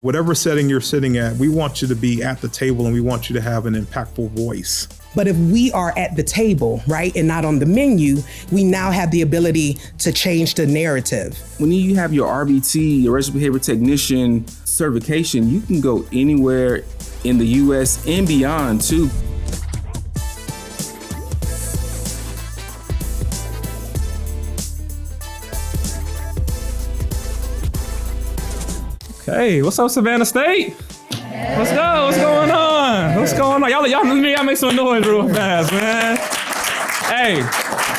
Whatever setting you're sitting at, we want you to be at the table and we want you to have an impactful voice. But if we are at the table, right, and not on the menu, we now have the ability to change the narrative. When you have your RBT, your registered behavior technician certification, you can go anywhere in the US and beyond too. Hey, what's up, Savannah State? Hey. Let's go. What's going on? What's going on? Y'all make some noise real fast, man. Hey,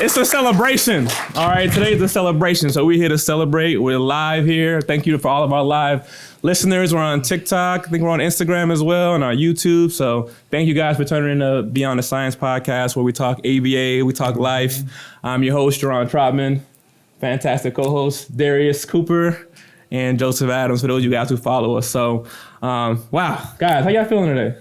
it's a celebration. All right, today's a celebration. So we're here to celebrate. We're live here. Thank you for all of our live listeners. We're on TikTok. I think we're on Instagram as well and on YouTube. So thank you guys for turning into Beyond the Science podcast, where we talk ABA, we talk life. I'm your host, Jerron Trotman. Fantastic co-host, Darius Cooper and Joseph Adams, for those of you guys who follow us. So, wow, guys, how y'all feeling today?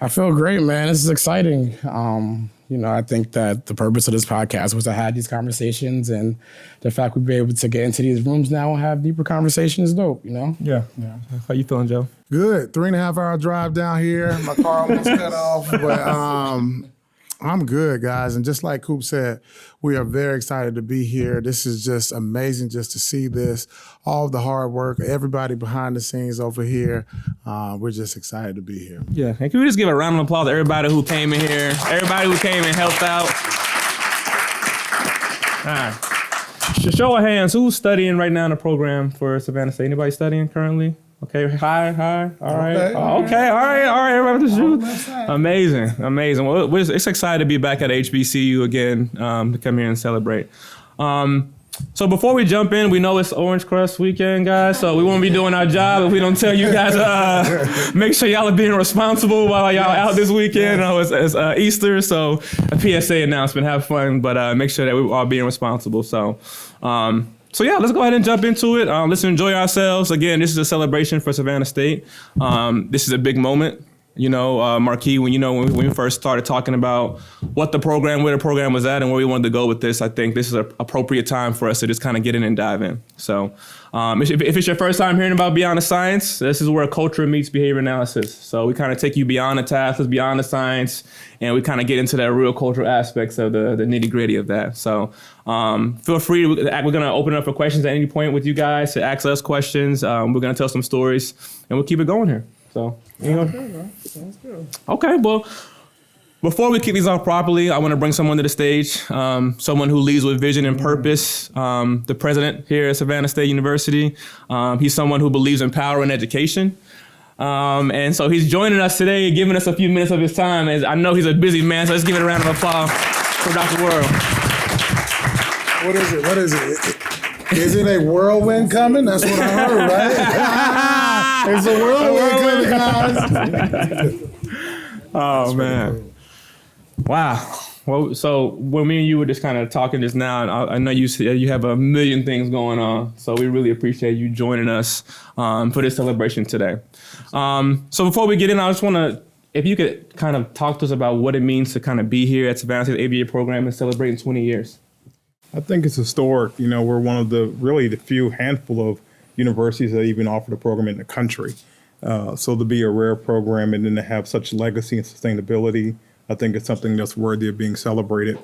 I feel great, man. This is exciting. I think that the purpose of this podcast was to have these conversations, and the fact we've been able to get into these rooms now and have deeper conversations is dope, you know? Yeah. How you feeling, Joe? Good. 3.5 hour drive down here. My car almost cut off, but I'm good, guys. And just like Coop said, we are very excited to be here. This is just amazing just to see this, all of the hard work, everybody behind the scenes over here. We're just excited to be here. Yeah, and can we just give a round of applause to everybody who came in here, everybody who came and helped out. All right. Show of hands, who's studying right now in the program for Savannah State? Anybody studying currently? Okay, hi, all right. Okay, all right, everybody with the shoe. Amazing. Well, it's excited to be back at HBCU again, to come here and celebrate. So before we jump in, we know it's Orange Crust weekend, guys, so we won't be doing our job if we don't tell you guys, make sure y'all are being responsible while y'all out this weekend. Yes. It's Easter, so a PSA announcement, have fun, but make sure that we're all being responsible. So yeah, let's go ahead and jump into it. Let's enjoy ourselves. Again, this is a celebration for Savannah State. This is a big moment. Marquis, when we first started talking about where the program was at and where we wanted to go with this, I think this is an appropriate time for us to just kind of get in and dive in. So if it's your first time hearing about Beyond the Science, this is where culture meets behavior analysis. So we kind of take you beyond the tasks, beyond the science, and we kind of get into the real cultural aspects of the nitty gritty of that. So feel free, we're going to open it up for questions at any point with you guys to ask us questions. We're going to tell some stories and we'll keep it going here. So, Sounds good. Okay, well, before we kick these off properly, I want to bring someone to the stage, someone who leads with vision and purpose, the president here at Savannah State University. He's someone who believes in power and education. And so he's joining us today, giving us a few minutes of his time. As I know he's a busy man, so let's give it a round of applause for Dr. World. What is it? Is it a whirlwind coming? That's what I heard, right? It's a whirlwind coming, guys. Oh, man. Wow. Well, so when me and you were just kind of talking just now, and I know you said you have a million things going on, so we really appreciate you joining us for this celebration today. So before we get in, I just want to, if you could kind of talk to us about what it means to kind of be here at Savannah State ABA program and celebrating 20 years. I think it's historic. We're one of the few handful of universities that even offer the program in the country. So to be a rare program and then to have such legacy and sustainability, I think it's something that's worthy of being celebrated.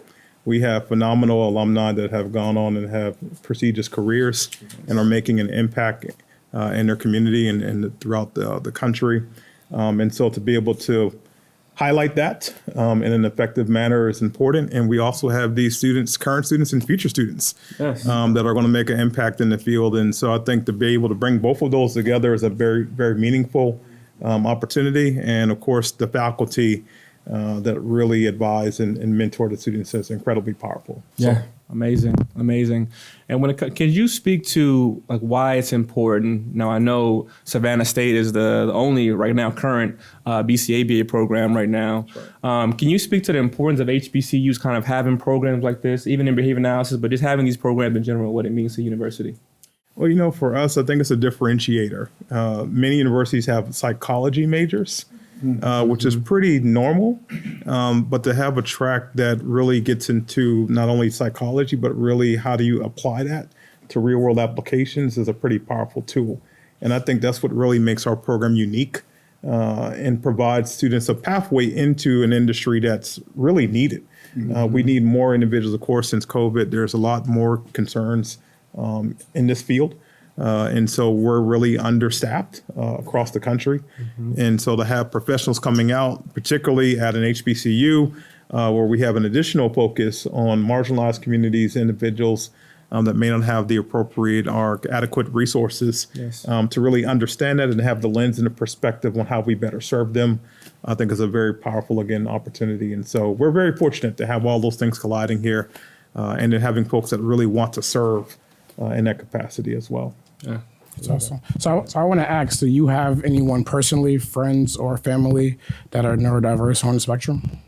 We have phenomenal alumni that have gone on and have prestigious careers and are making an impact in their community and throughout the country. And so to be able to highlight that in an effective manner is important. And we also have these students, current students and future students, yes, that are going to make an impact in the field. And so I think to be able to bring both of those together is a very, very meaningful opportunity. And of course, the faculty that really advise and mentor the students is incredibly powerful. Yeah. So. Amazing. And can you speak to why it's important? Now, I know Savannah State is the only right now current BCABA program right now. Right. Can you speak to the importance of HBCUs kind of having programs like this, even in behavior analysis, but just having these programs in general, what it means to the university? Well, for us, I think it's a differentiator. Many universities have psychology majors, which is pretty normal. But to have a track that really gets into not only psychology, but really how do you apply that to real world applications is a pretty powerful tool. And I think that's what really makes our program unique and provides students a pathway into an industry that's really needed. We need more individuals, of course, since COVID. There's a lot more concerns in this field. And so we're really understaffed across the country. And so to have professionals coming out, particularly at an HBCU, where we have an additional focus on marginalized communities, individuals that may not have the appropriate or adequate resources to really understand that and have the lens and the perspective on how we better serve them, I think is a very powerful, again, opportunity. And so we're very fortunate to have all those things colliding here and then having folks that really want to serve in that capacity as well. Yeah. That's awesome. So I want to ask, do you have anyone personally, friends or family that are neurodiverse on the spectrum?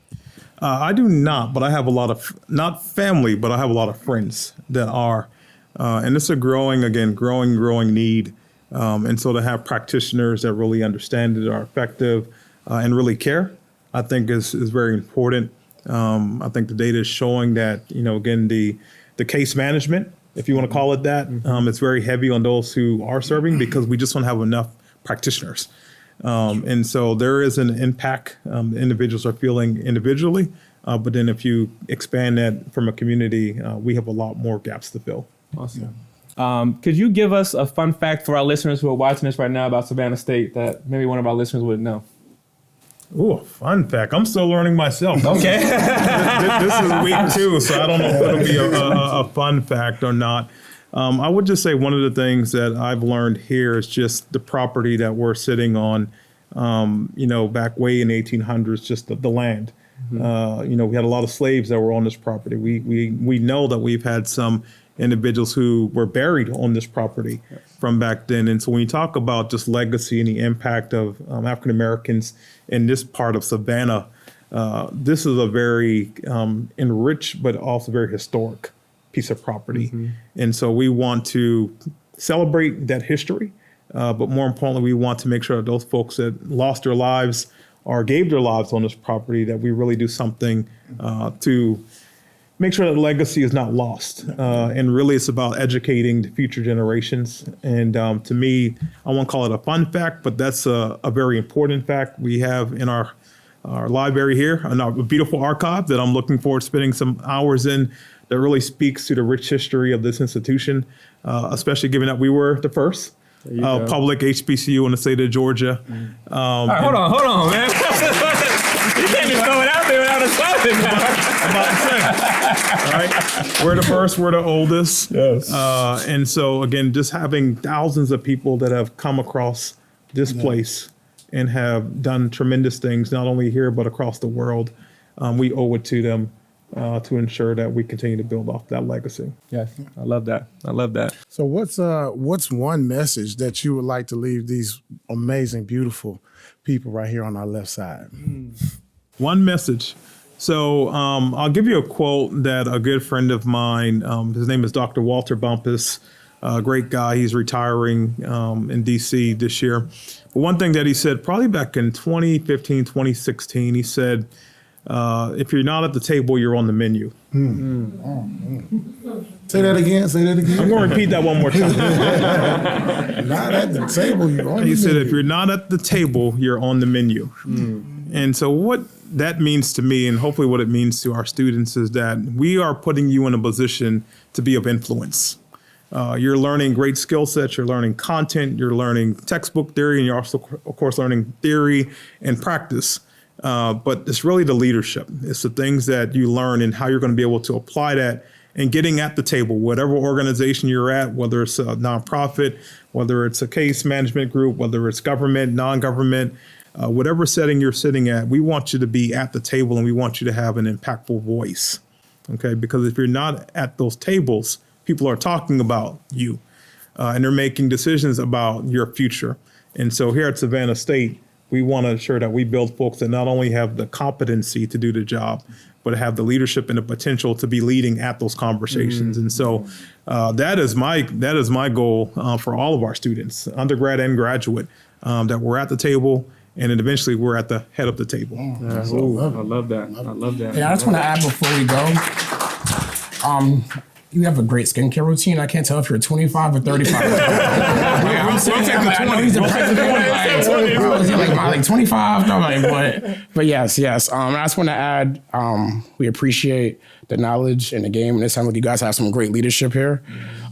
I do not, but I have a lot of, not family, but I have a lot of friends that are. And it's a growing need. And so to have practitioners that really understand it, are effective, and really care, I think is very important. I think the data is showing that, again, the case management, if you want to call it that, it's very heavy on those who are serving because we just don't have enough practitioners. And so there is an impact individuals are feeling individually, but then if you expand that from a community, we have a lot more gaps to fill. Awesome. Could you give us a fun fact for our listeners who are watching this right now about Savannah State that maybe one of our listeners would know? Ooh, a fun fact. I'm still learning myself. Okay. this is week 2, so I don't know if it'll be a fun fact or not. I would just say one of the things that I've learned here is just the property that we're sitting on, back way in the 1800s, just the land. We had a lot of slaves that were on this property. We know that we've had some individuals who were buried on this property from back then. And so when you talk about just legacy and the impact of African Americans in this part of Savannah, this is a very enriched but also very historic piece of property. And so we want to celebrate that history, but more importantly, we want to make sure that those folks that lost their lives or gave their lives on this property, that we really do something to make sure that legacy is not lost. And really it's about educating the future generations. And to me, I won't call it a fun fact, but that's a very important fact we have in our library here, and our beautiful archive that I'm looking forward to spending some hours in, that really speaks to the rich history of this institution, especially given that we were the first public HBCU in the state of Georgia. All right, hold on, man. You can't just throw it out there without us talking now. I'm about to say, all right, we're the first, we're the oldest. Yes. And so again, just having thousands of people that have come across this place and have done tremendous things, not only here, but across the world, we owe it to them to ensure that we continue to build off that legacy. Yes, I love that. So what's one message that you would like to leave these amazing, beautiful people right here on our left side? One message. So I'll give you a quote that a good friend of mine, his name is Dr. Walter Bumpus, a great guy. He's retiring in DC this year. But one thing that he said probably back in 2015, 2016, he said, if you're not at the table, you're on the menu. Say that again. I'm going to repeat that one more time. Not at the table, you're on the menu. He said, if you're not at the table, you're on the menu. And so what that means to me, and hopefully what it means to our students, is that we are putting you in a position to be of influence. You're learning great skill sets, you're learning content, you're learning textbook theory, and you're also, of course, learning theory and practice. But it's really the leadership. It's the things that you learn and how you're going to be able to apply that and getting at the table, whatever organization you're at, whether it's a nonprofit, whether it's a case management group, whether it's government, non-government, whatever setting you're sitting at, we want you to be at the table and we want you to have an impactful voice. Okay, because if you're not at those tables, people are talking about you and they're making decisions about your future. And so here at Savannah State, we want to ensure that we build folks that not only have the competency to do the job, but have the leadership and the potential to be leading at those conversations. And so that is my goal for all of our students, undergrad and graduate, that we're at the table and then eventually we're at the head of the table. I love that. Yeah, I just want to add before we go, you have a great skincare routine. I can't tell if you're 25 or 35. I'm saying, I know he's the president. Like 25. No, but yes. I just want to add, we appreciate the knowledge and the game, and it sounds like you guys have some great leadership here.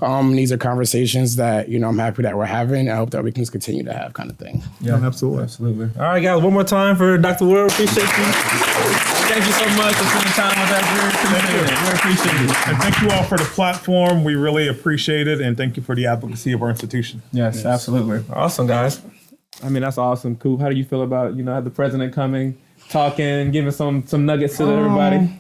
These are conversations that I'm happy that we're having. I hope that we can just continue to have, kind of thing. Yeah, absolutely. All right, guys, one more time for Dr. Ward. Appreciate you. Thank you so much for spending time with us. We appreciate it. And thank you all for the platform. We really appreciate it, and thank you for the advocacy of our institution. Yes, absolutely. Awesome, guys. I mean, that's awesome. Cool. How do you feel about, have the president coming, talking, giving some nuggets to everybody?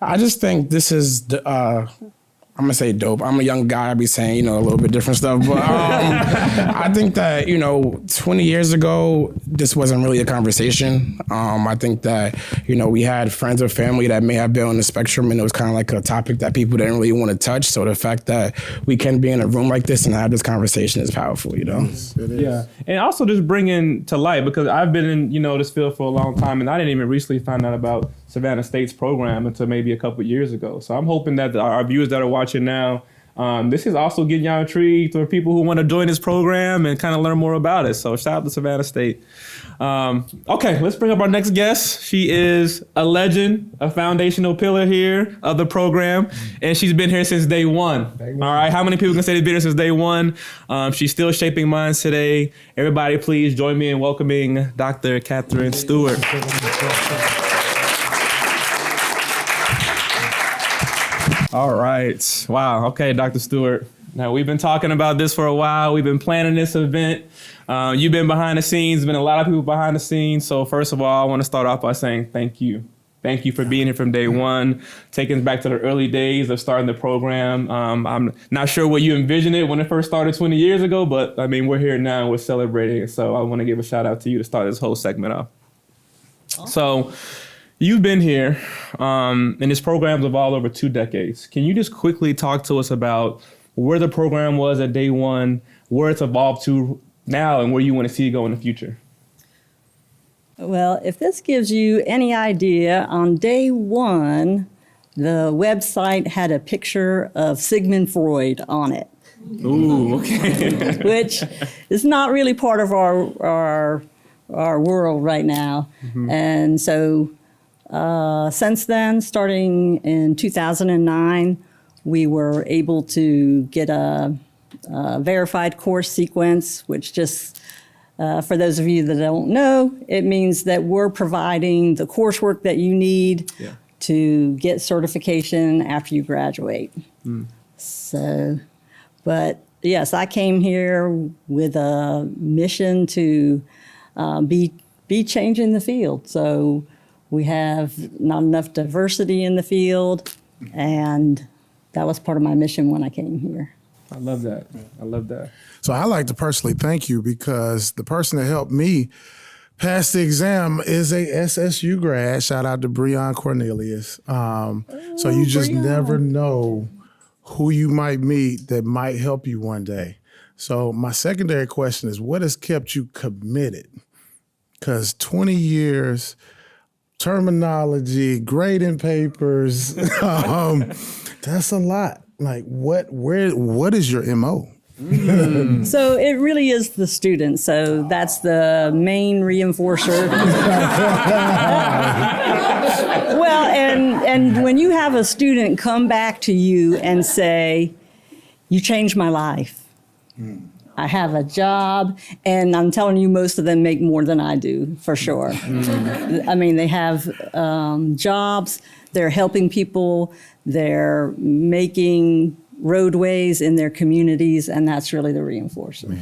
I just think this is, I'm going to say dope. I'm a young guy. I be saying, a little bit different stuff. But I think that, 20 years ago, this wasn't really a conversation. I think that, we had friends or family that may have been on the spectrum, and it was kind of like a topic that people didn't really want to touch. So the fact that we can be in a room like this and have this conversation is powerful, Yes, it is. Yeah. And also just bringing to light, because I've been in, this field for a long time, and I didn't even recently find out about Savannah State's program until maybe a couple of years ago. So I'm hoping that our viewers that are watching now, this is also getting y'all intrigued, or people who want to join this program and kind of learn more about it. So shout out to Savannah State. Okay, let's bring up our next guest. She is a legend, a foundational pillar here of the program, and she's been here since day one. All right, how many people can say they've been here since day one? She's still shaping minds today. Everybody, please join me in welcoming Dr. Katherine Stewart. All right. Wow. Okay, Dr. Stewart. Now, we've been talking about this for a while. We've been planning this event. You've been behind the scenes. There's been a lot of people behind the scenes. So first of all, I want to start off by saying thank you. Thank you for being here from day one, taking us back to the early days of starting the program. I'm not sure what you envisioned it when it first started 20 years ago, but I mean, we're here now and we're celebrating. So I want to give a shout out to you to start this whole segment off. So you've been here, and this program's evolved over 2 decades. Can you just quickly talk to us about where the program was at day one, where it's evolved to now, and where you want to see it go in the future? Well, if this gives you any idea, on day one, the website had a picture of Sigmund Freud on it. Ooh, okay. Which is not really part of our world right now. Mm-hmm. And so since then, starting in 2009, we were able to get a verified course sequence, which just, for those of you that don't know, it means that we're providing the coursework that you need to get certification after you graduate. So, but yes, I came here with a mission to be changing the field. So we have not enough diversity in the field, and that was part of my mission when I came here. I love that. I love that. So I like to personally thank you, because the person that helped me pass the exam is a SSU grad. Shout out to Breon Cornelius. So you just never know who you might meet that might help you one day. So my secondary question is, what has kept you committed? Because 20 years, terminology, grading papers, that's a lot. Like, what is your MO? So it really is the student. So that's the main reinforcer. Well, and when you have a student come back to you and say, "You changed my life. I have a job," and I'm telling you, most of them make more than I do, for sure. I mean, they have jobs, they're helping people, they're making roadways in their communities, and that's really the reinforcement.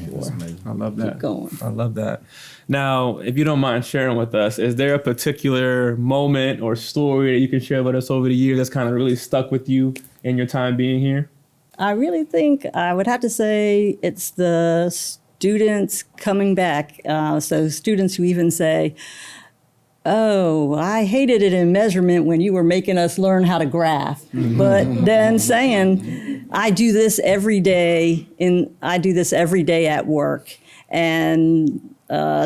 I love that. Keep going. I love that. Now, if you don't mind sharing with us, is there a particular moment or story that you can share with us over the years that's kind of really stuck with you in your time being here? I really think I would have to say it's the students coming back. So students who even say, "Oh, I hated it in measurement when you were making us learn how to graph." Mm-hmm. But then saying, "I do this every day at work." And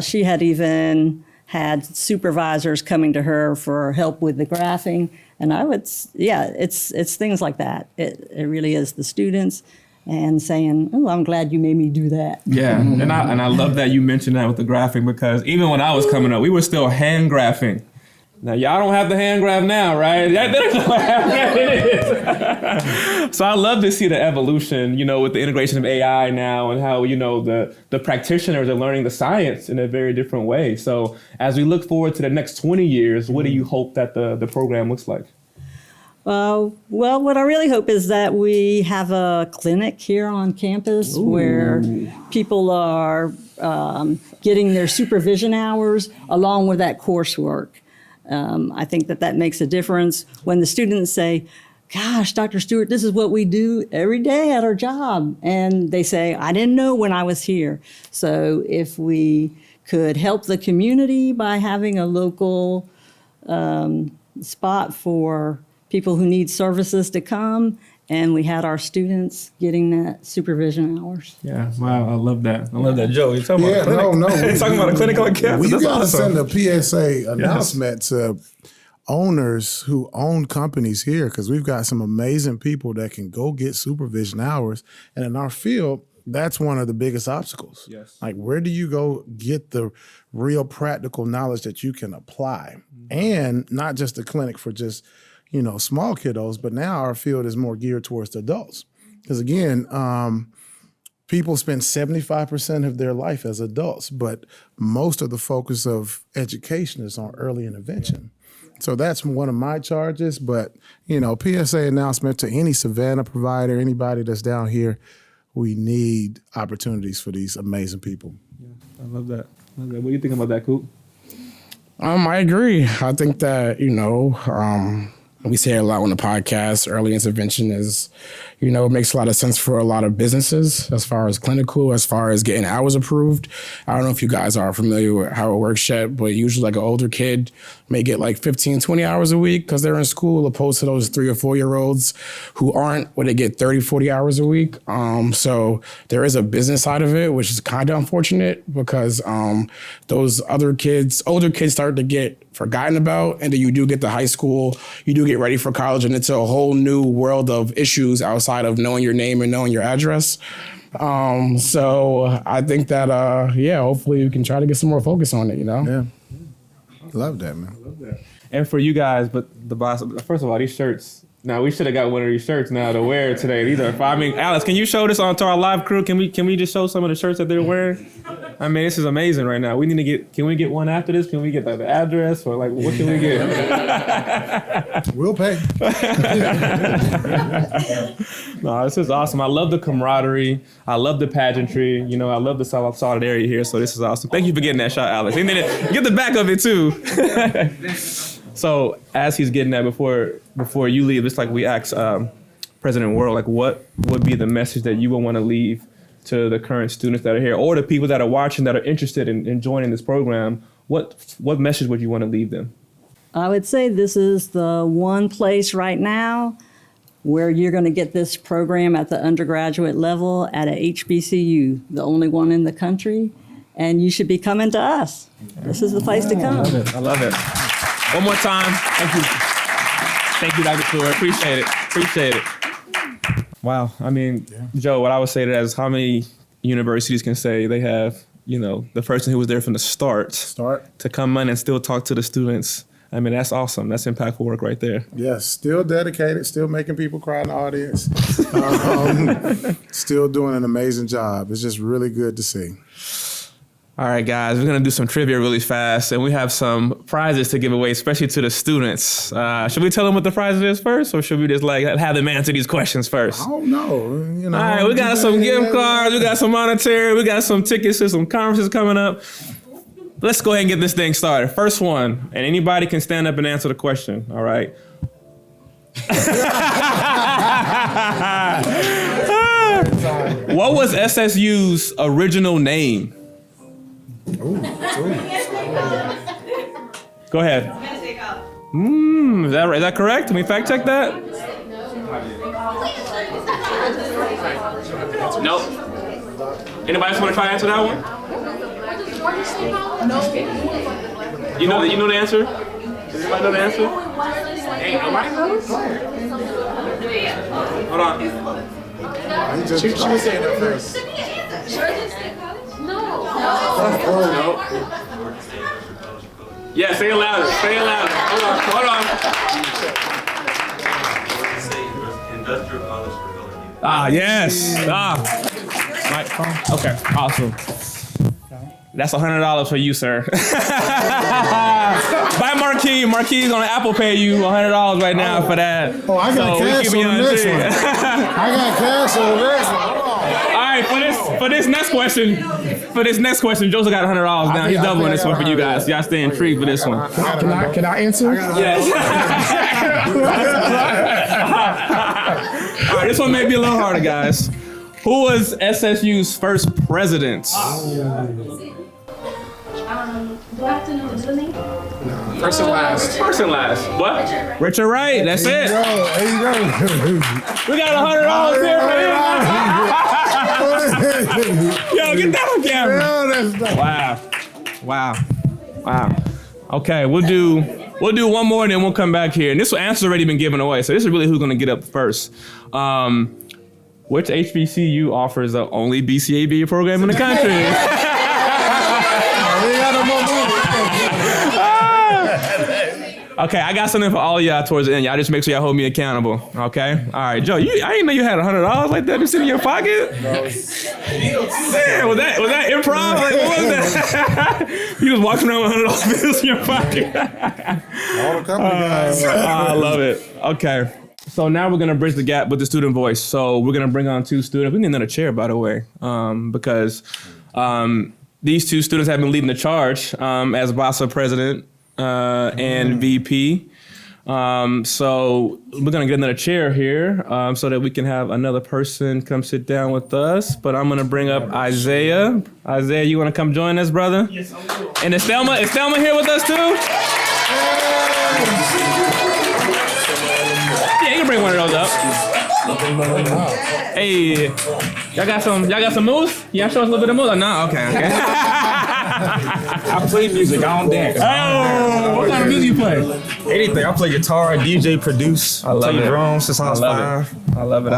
she had even had supervisors coming to her for help with the graphing. And it's things like that. It really is the students and saying, "Oh, I'm glad you made me do that." Yeah, and I love that you mentioned that with the graphing, because even when I was coming up, we were still hand graphing. Now, y'all don't have the hand graph now, right? So I love to see the evolution, with the integration of AI now, and how, the practitioners are learning the science in a very different way. So as we look forward to the next 20 years, what do you hope that the program looks like? Well, what I really hope is that we have a clinic here on campus where people are getting their supervision hours along with that coursework. I think that makes a difference when the students say, "Gosh, Dr. Stewart, this is what we do every day at our job." And they say, "I didn't know when I was here." So if we could help the community by having a local spot for people who need services to come, and we had our students getting that supervision hours. Yeah, wow, I love that. I love that. Joe, you're talking about a clinic? We're talking about a clinic on campus. We That's got to awesome. send a PSA announcement to owners who own companies here, because we've got some amazing people that can go get supervision hours. And in our field, that's one of the biggest obstacles. Yes. Like, where do you go get the real practical knowledge that you can apply? And not just a clinic for just, small kiddos, but now our field is more geared towards the adults. Because again, people spend 75% of their life as adults, but most of the focus of education is on early intervention. So that's one of my charges, but, PSA announcement to any Savannah provider, anybody that's down here, we need opportunities for these amazing people. Yeah, I love that. What do you think about that, Coop? I agree. I think that, we say it a lot on the podcast, early intervention is, it makes a lot of sense for a lot of businesses as far as clinical, as far as getting hours approved. I don't know if you guys are familiar with how it works yet, but usually like an older kid may get like 15, 20 hours a week because they're in school, opposed to those 3 or 4-year-olds who aren't, where they get 30, 40 hours a week. So there is a business side of it, which is kind of unfortunate because those older kids start to get forgotten about, and then you do get to high school, you do get ready for college, and it's a whole new world of issues outside of knowing your name and knowing your address. So I think that, hopefully we can try to get some more focus on it, Yeah. Love that, man. And for you guys, but the boss, first of all, these shirts. Now, we should have got one of these shirts now to wear today. These are, Alex, can you show this on to our live crew? Can we just show some of the shirts that they're wearing? I mean, this is amazing right now. Can we get one after this? Can we get the address, or like, what can we get? We'll pay. No, this is awesome. I love the camaraderie. I love the pageantry. I love the solidarity here. So this is awesome. Thank you for getting that shot, Alex. And then get the back of it too. So as he's getting that, before you leave, it's like we asked President World, like, what would be the message that you would want to leave to the current students that are here, or the people that are watching that are interested in joining this program? What message would you want to leave them? I would say this is the one place right now where you're going to get this program at the undergraduate level at a HBCU, the only one in the country, and you should be coming to us. This is the place to come. I love it. One more time. Thank you. Thank you, Dr. Stewart. Appreciate it. Wow. I mean, Joe, what I would say to that is, how many universities can say they have, the person who was there from the start to come in and still talk to the students? I mean, that's awesome. That's impactful work right there. Yes, still dedicated, still making people cry in the audience, still doing an amazing job. It's just really good to see. All right, guys, we're going to do some trivia really fast, and we have some prizes to give away, especially to the students. Should we tell them what the prizes is first, or should we just have them answer these questions first? I don't know. All right, we got some gift cards, we got some monetary, we got some tickets to some conferences coming up. Let's go ahead and get this thing started. First one, and anybody can stand up and answer the question, all right? What was SSU's original name? Go ahead. Is that correct? Can we fact check that? Nope. Anybody else want to try to answer that one? No. You know the answer? Does anybody know the answer? Hey, nobody knows? Hold on. She was saying that first. Yeah, say it louder. Say it louder. Hold on. Industrial college for colored youth. Ah, yes. Microphone. Okay, awesome. That's $100 for you, sir. By Marquis. Marquis is gonna Apple Pay you $100 right now for that. Oh, I got cash on the next one. I got cash on the next one. All right, for this next question, Joseph got $100 now. He's doubling this one for you guys. Y'all stay intrigued for this one. Can I answer? Yes. All right, this one may be a little harder, guys. Who was SSU's first president? Do I have to know the middle name? First and last. First and last. What? Richard Wright. That's it. There you go. We got $100 here, man. Yo, get that on camera. Wow. Okay, we'll do one more and then we'll come back here. And this answer's already been given away, so this is really who's gonna get up first. Which HBCU offers the only BCAB program in the country? Okay, I got something for all of y'all towards the end. Y'all just make sure y'all hold me accountable, okay? All right, Joe, I didn't know you had $100 like that just in your pocket. Man, was that improv? Like, what was that? You just walking around with $100 bills in your pocket. All the company guys. I love it. Okay, so now we're gonna bridge the gap with the student voice. So we're gonna bring on two students. We need another chair, by the way, because these two students have been leading the charge as BASA president and VP. So we're gonna get another chair here so that we can have another person come sit down with us. But I'm gonna bring up Isaiah. Isaiah, you wanna come join us, brother? Yes, I will. And is Thelma here with us too? Yeah, you can bring one of those up. Hey, y'all got some moves? Y'all show us a little bit of moves? No, okay. I play music, I don't dance. Oh, what kind of music you play? Anything. I play guitar, DJ, produce, play drums since I was 5. I love it.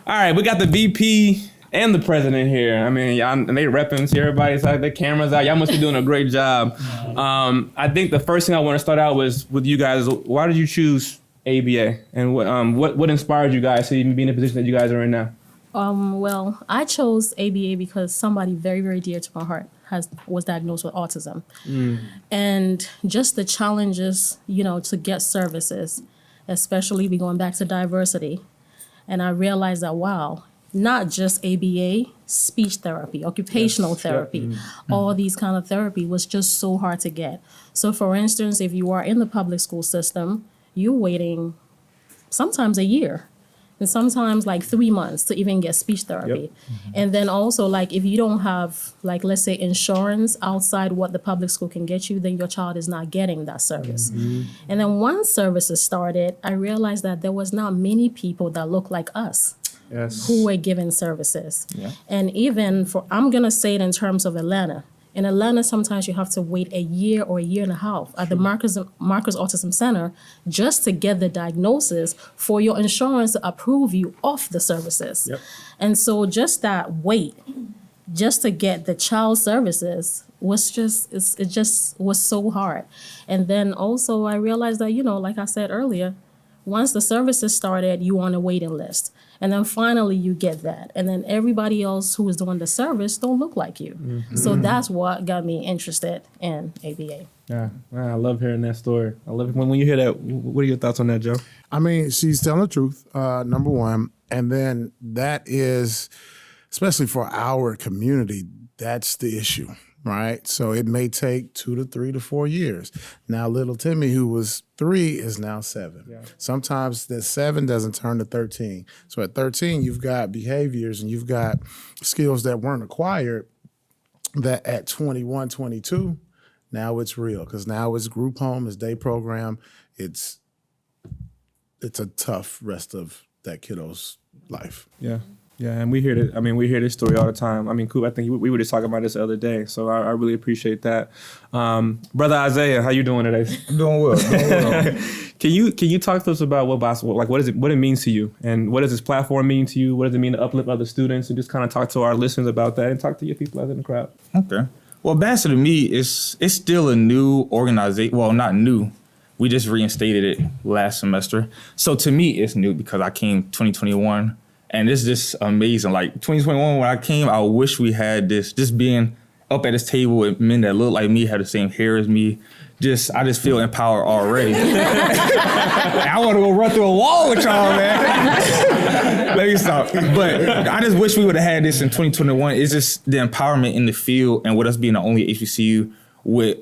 All right, we got the VP and the president here. I mean, y'all, and they repping, see everybody's like their cameras out. Y'all must be doing a great job. I think the first thing I want to start out was with you guys. Why did you choose ABA, and what inspired you guys to even be in the position that you guys are in now? Well, I chose ABA because somebody very, very dear to my heart was diagnosed with autism. And just the challenges, to get services, especially going back to diversity. And I realized that, wow, not just ABA, speech therapy, occupational therapy, all these kind of therapy was just so hard to get. So for instance, if you are in the public school system, you're waiting sometimes a year and sometimes like 3 months to even get speech therapy. And then also like if you don't have like, let's say insurance outside what the public school can get you, then your child is not getting that service. And then once services started, I realized that there was not many people that look like us who were given services. And even I'm gonna say it in terms of Atlanta. In Atlanta, sometimes you have to wait a year or a year and a half at the Marcus Autism Center just to get the diagnosis for your insurance to approve you of the services. And so just that wait, just to get the child services was it was so hard. And then also I realized that, like I said earlier, once the services started, you on a waiting list. And then finally you get that. And then everybody else who is doing the service don't look like you. So that's what got me interested in ABA. Yeah, I love hearing that story. I love it. When you hear that, what are your thoughts on that, Joe? I mean, she's telling the truth, number one. And then that is, especially for our community, that's the issue, right? So it may take 2 to 3 to 4 years. Now, little Timmy, who was 3, is now 7. Sometimes that 7 doesn't turn to 13. So at 13, you've got behaviors and you've got skills that weren't acquired that at 21, 22, now it's real. Because now it's group home, it's day program. It's a tough rest of that kiddo's life. Yeah. Yeah, and we hear it. I mean, we hear this story all the time. I mean, Coop, I think we were just talking about this the other day, so I really appreciate that. Brother Isaiah, how you doing today? I'm doing well. Can you talk to us about what basketball, like what it means to you, and what does this platform mean to you? What does it mean to uplift other students, and just kind of talk to our listeners about that, and talk to your people out in the crowd. Okay. Well, basketball to me it's still a new organization. Well, not new. We just reinstated it last semester. So to me, it's new because I came 2021. And it's just amazing. Like 2021, when I came, I wish we had this. Just being up at this table with men that look like me, have the same hair as me. I just feel empowered already. I want to go run through a wall with y'all, man. Let me stop. But I just wish we would have had this in 2021. It's just the empowerment in the field, and with us being the only HBCU with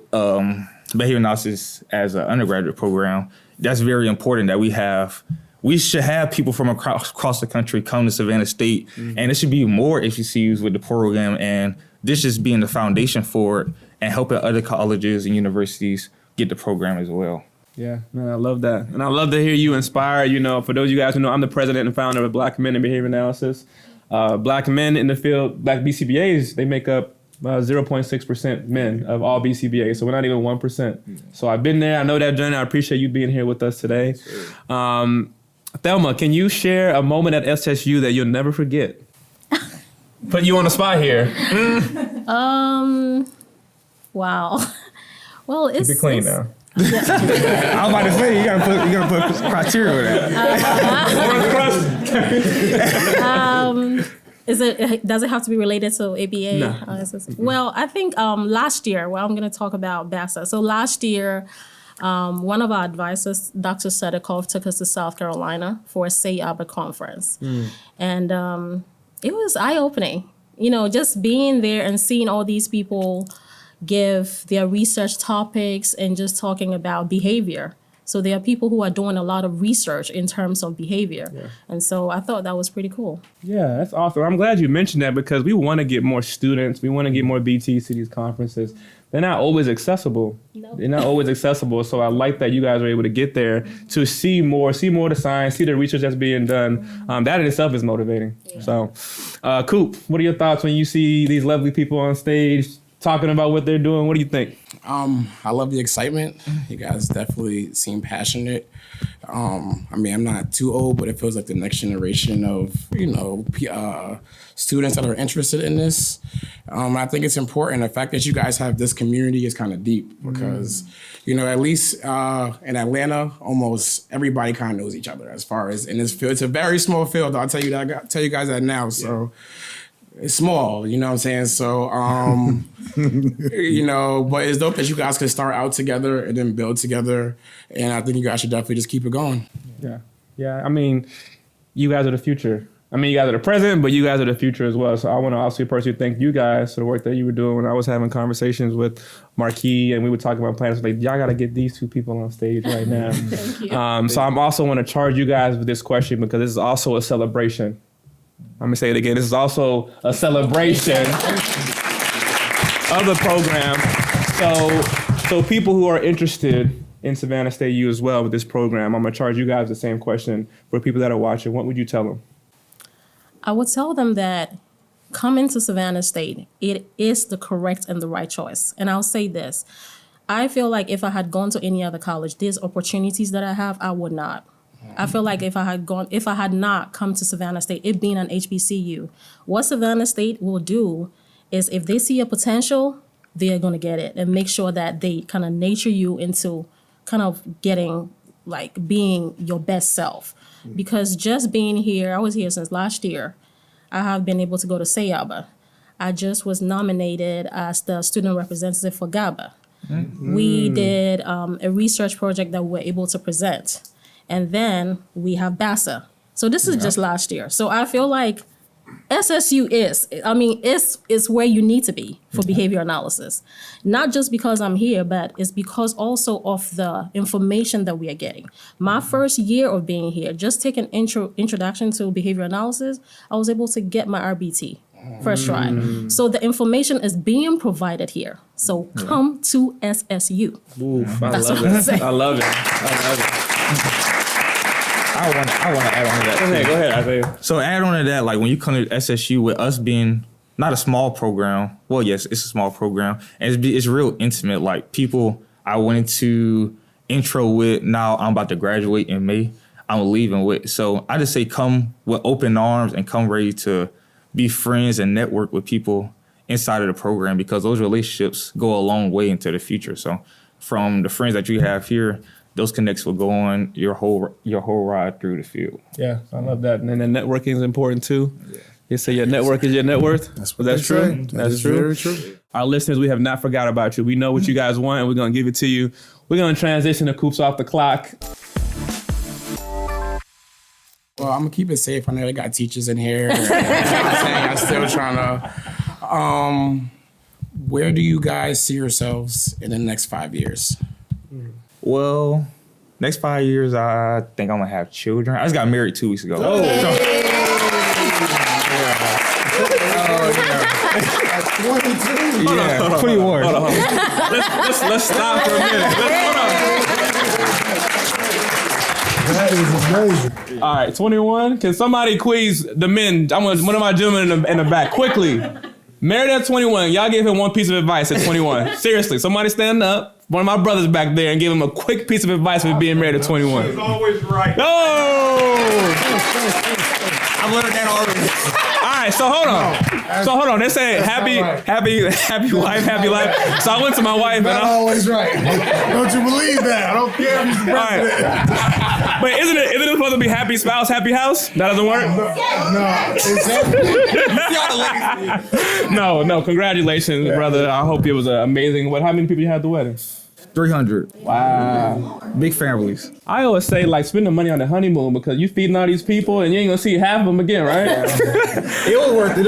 behavior analysis as an undergraduate program, that's very important that we have. We should have people from across the country come to Savannah State, and there should be more HBCUs with the program, and this just being the foundation for it and helping other colleges and universities get the program as well. Yeah, man, I love that. And I love to hear you inspire. You know, for those of you guys who know, I'm the president and founder of Black Men in Behavior Analysis. Black men in the field, Black BCBAs, they make up 0.6% men of all BCBAs, so we're not even 1%. So I've been there. I know that journey. I appreciate you being here with us today. Thelma, can you share a moment at SSU that you'll never forget? Put you on the spot here. Wow. Well, it's... Keep it clean now. Yeah. I was about to say, you gotta put criteria with that. Does it have to be related to ABA? No. Well, I think last year, I'm going to talk about BASA. So last year, one of our advisors, Dr. Sedekov, took us to South Carolina for a SAYABA conference. And it was eye-opening. You know, just being there and seeing all these people give their research topics and just talking about behavior. So there are people who are doing a lot of research in terms of behavior. Yeah. And so I thought that was pretty cool. Yeah, that's awesome. I'm glad you mentioned that because we want to get more students. We want to get more BTs to these conferences. They're not always accessible. No. They're not always accessible. So I like that you guys are able to get there to see more of the science, see the research that's being done. That in itself is motivating. Yeah. So, Coop, what are your thoughts when you see these lovely people on stage talking about what they're doing? What do you think? I love the excitement. You guys definitely seem passionate. I mean, I'm not too old, but it feels like the next generation of, students that are interested in this. I think it's important. The fact that you guys have this community is kind of deep because, at least in Atlanta, almost everybody kind of knows each other as far as in this field. It's a very small field. I'll tell you guys that now. So. It's small, you know what I'm saying? So, but it's dope that you guys can start out together and then build together. And I think you guys should definitely just keep it going. Yeah. Yeah. I mean, you guys are the future. I mean, you guys are the present, but you guys are the future as well. So I want to also personally thank you guys for the work that you were doing when I was having conversations with Marquis and we were talking about plans. Like, y'all got to get these two people on stage right now. Thank you. So I'm also want to charge you guys with this question because this is also a celebration. I'm going to say it again. This is also a celebration of the program. So people who are interested in Savannah State U as well with this program, I'm going to charge you guys the same question for people that are watching. What would you tell them? I would tell them that coming to Savannah State, it is the correct and the right choice. And I'll say this. I feel like if I had gone to any other college, these opportunities that I have, I would not. I feel like if I had not come to Savannah State, it being an HBCU, what Savannah State will do is if they see a potential, they're going to get it and make sure that they kind of nurture you into kind of getting, like, being your best self. Because just being here, I was here since last year. I have been able to go to SAYABA. I just was nominated as the student representative for GABA. We did a research project that we were able to present. And then we have BASA. So this is just last year. So I feel like SSU is where you need to be for behavior analysis. Not just because I'm here, but it's because also of the information that we are getting. My first year of being here, just taking introduction to behavior analysis, I was able to get my RBT first try. So the information is being provided here. So come to SSU. Oof, I love it. I love it. I want to add on to that. Go ahead, Isaiah. So add on to that, like when you come to SSU with us being not a small program. Well, yes, it's a small program, and it's real intimate. Like people I went into intro with, now I'm about to graduate in May. I'm leaving with. So I just say come with open arms and come ready to be friends and network with people inside of the program, because those relationships go a long way into the future. So from the friends that you have here, those connects will go on your whole ride through the field. Yeah, I love that. And then networking is important too. Yeah. You say your network is your net worth. That's what That's true. say. That's true. Very true. Our listeners, we have not forgot about you. We know what you guys want, and we're going to give it to you. We're going to transition to Coops Off the Clock. Well, I'm gonna keep it safe. I know they got teachers in here. I'm still trying to. Where do you guys see yourselves in the next 5 years? Well, next 5 years, I think I'm going to have children. I just got married 2 weeks ago. Oh, yeah. 22. Yeah, 21. Hold on. Let's stop for a minute. Hold on. That is amazing. All right, 21. Can somebody quiz the men? I want one of my gentlemen in the back. Quickly. Married at 21. Y'all give him one piece of advice at 21. Seriously, somebody stand up. One of my brothers back there and give him a quick piece of advice for being married at 21. He's always right. Oh! I've learned that already. All right, so hold on. They say happy wife, happy life. So I went to my wife Not and always right. Don't you believe that? I don't care if he's the president. but isn't it supposed to be happy spouse, happy house? That doesn't work? No, No, congratulations, brother. I hope it was amazing. How many people you had at the wedding? 300. Wow. Big families. I always say, like, spend the money on the honeymoon because you feeding all these people and you ain't gonna see half of them again, right? It was worth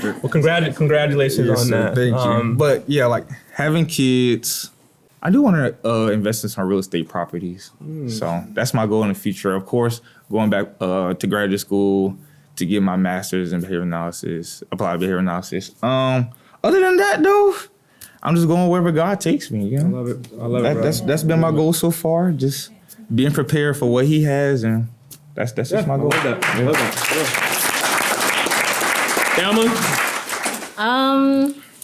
it. Well, congratulations on that. Thank you. But yeah, like having kids, I do want to invest in some real estate properties. So that's my goal in the future. Of course, going back to graduate school to get my master's in behavioral analysis, applied behavioral analysis. Other than that, though, I'm just going wherever God takes me. You know? I love it. Bro. That's been my goal so far. Just being prepared for what He has, and that's just my goal. I love that. Thelma?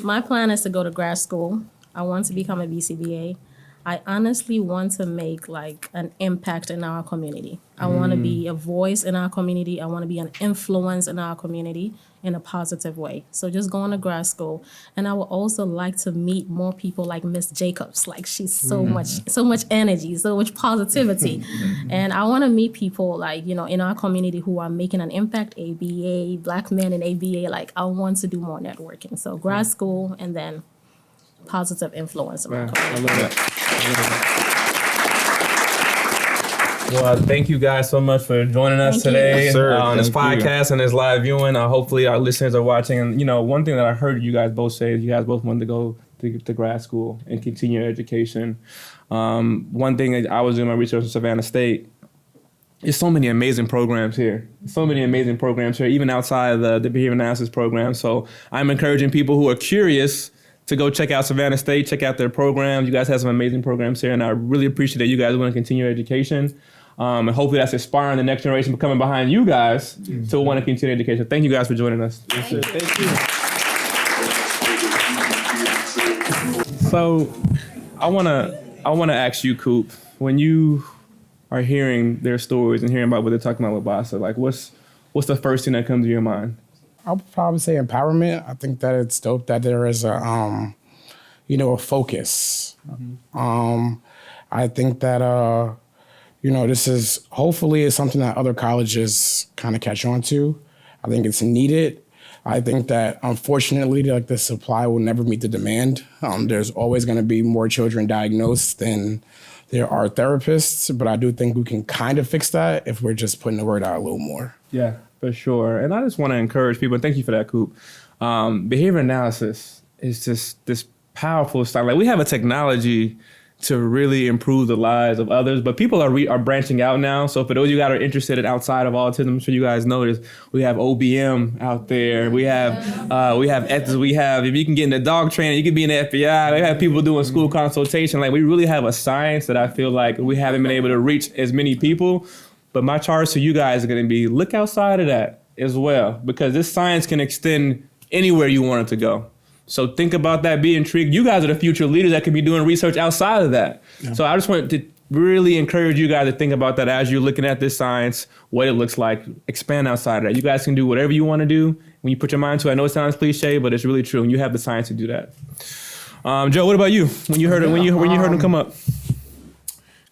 My plan is to go to grad school. I want to become a BCBA. I honestly want to make like an impact in our community. I want to be a voice in our community. I want to be an influence in our community in a positive way. So just going to grad school. And I would also like to meet more people like Miss Jacobs. Like she's so much energy, so much positivity. And I want to meet people like, you know, in our community who are making an impact, ABA, Black men in ABA. Like I want to do more networking. So grad school and then positive influence in my community. I love that. Well, thank you guys so much for joining us today on this podcast and this live viewing. Hopefully our listeners are watching. And, you know, one thing that I heard you guys both say is you guys both wanted to go to grad school and continue your education. One thing that I was doing my research at Savannah State, there's so many amazing programs here. Even outside of the behavior analysis program. So I'm encouraging people who are curious to go check out Savannah State, check out their programs. You guys have some amazing programs here, and I really appreciate that you guys want to continue your education. And hopefully that's inspiring the next generation coming behind you guys to want to continue education. Thank you guys for joining us. Thank you. So I wanna ask you, Coop, when you are hearing their stories and hearing about what they're talking about with BASA, like what's the first thing that comes to your mind? I would probably say empowerment. I think that it's dope that there is a focus. I think that, this is hopefully is something that other colleges kind of catch on to. I think it's needed. I think that unfortunately, like the supply will never meet the demand. There's always going to be more children diagnosed than there are therapists, but I do think we can kind of fix that if we're just putting the word out a little more. Yeah, for sure. And I just want to encourage people, and thank you for that, Coop. Behavior analysis is just this powerful style. Like we have a technology to really improve the lives of others, but people are branching out now. So for those of you guys that are interested in outside of autism, I'm sure you guys notice we have OBM out there. We have ethics. We have, if you can get into dog training, you can be in the FBI. We have people doing school consultation. Like we really have a science that I feel like we haven't been able to reach as many people. But my charge to you guys are going to be look outside of that as well, because this science can extend anywhere you want it to go. So think about that, be intrigued. You guys are the future leaders that could be doing research outside of that. Yeah. So I just want to really encourage you guys to think about that as you're looking at this science, what it looks like, expand outside of that. You guys can do whatever you want to do when you put your mind to it. I know it sounds cliche, but it's really true, and you have the science to do that. Joe, what about you? When you heard it, when you heard them come up?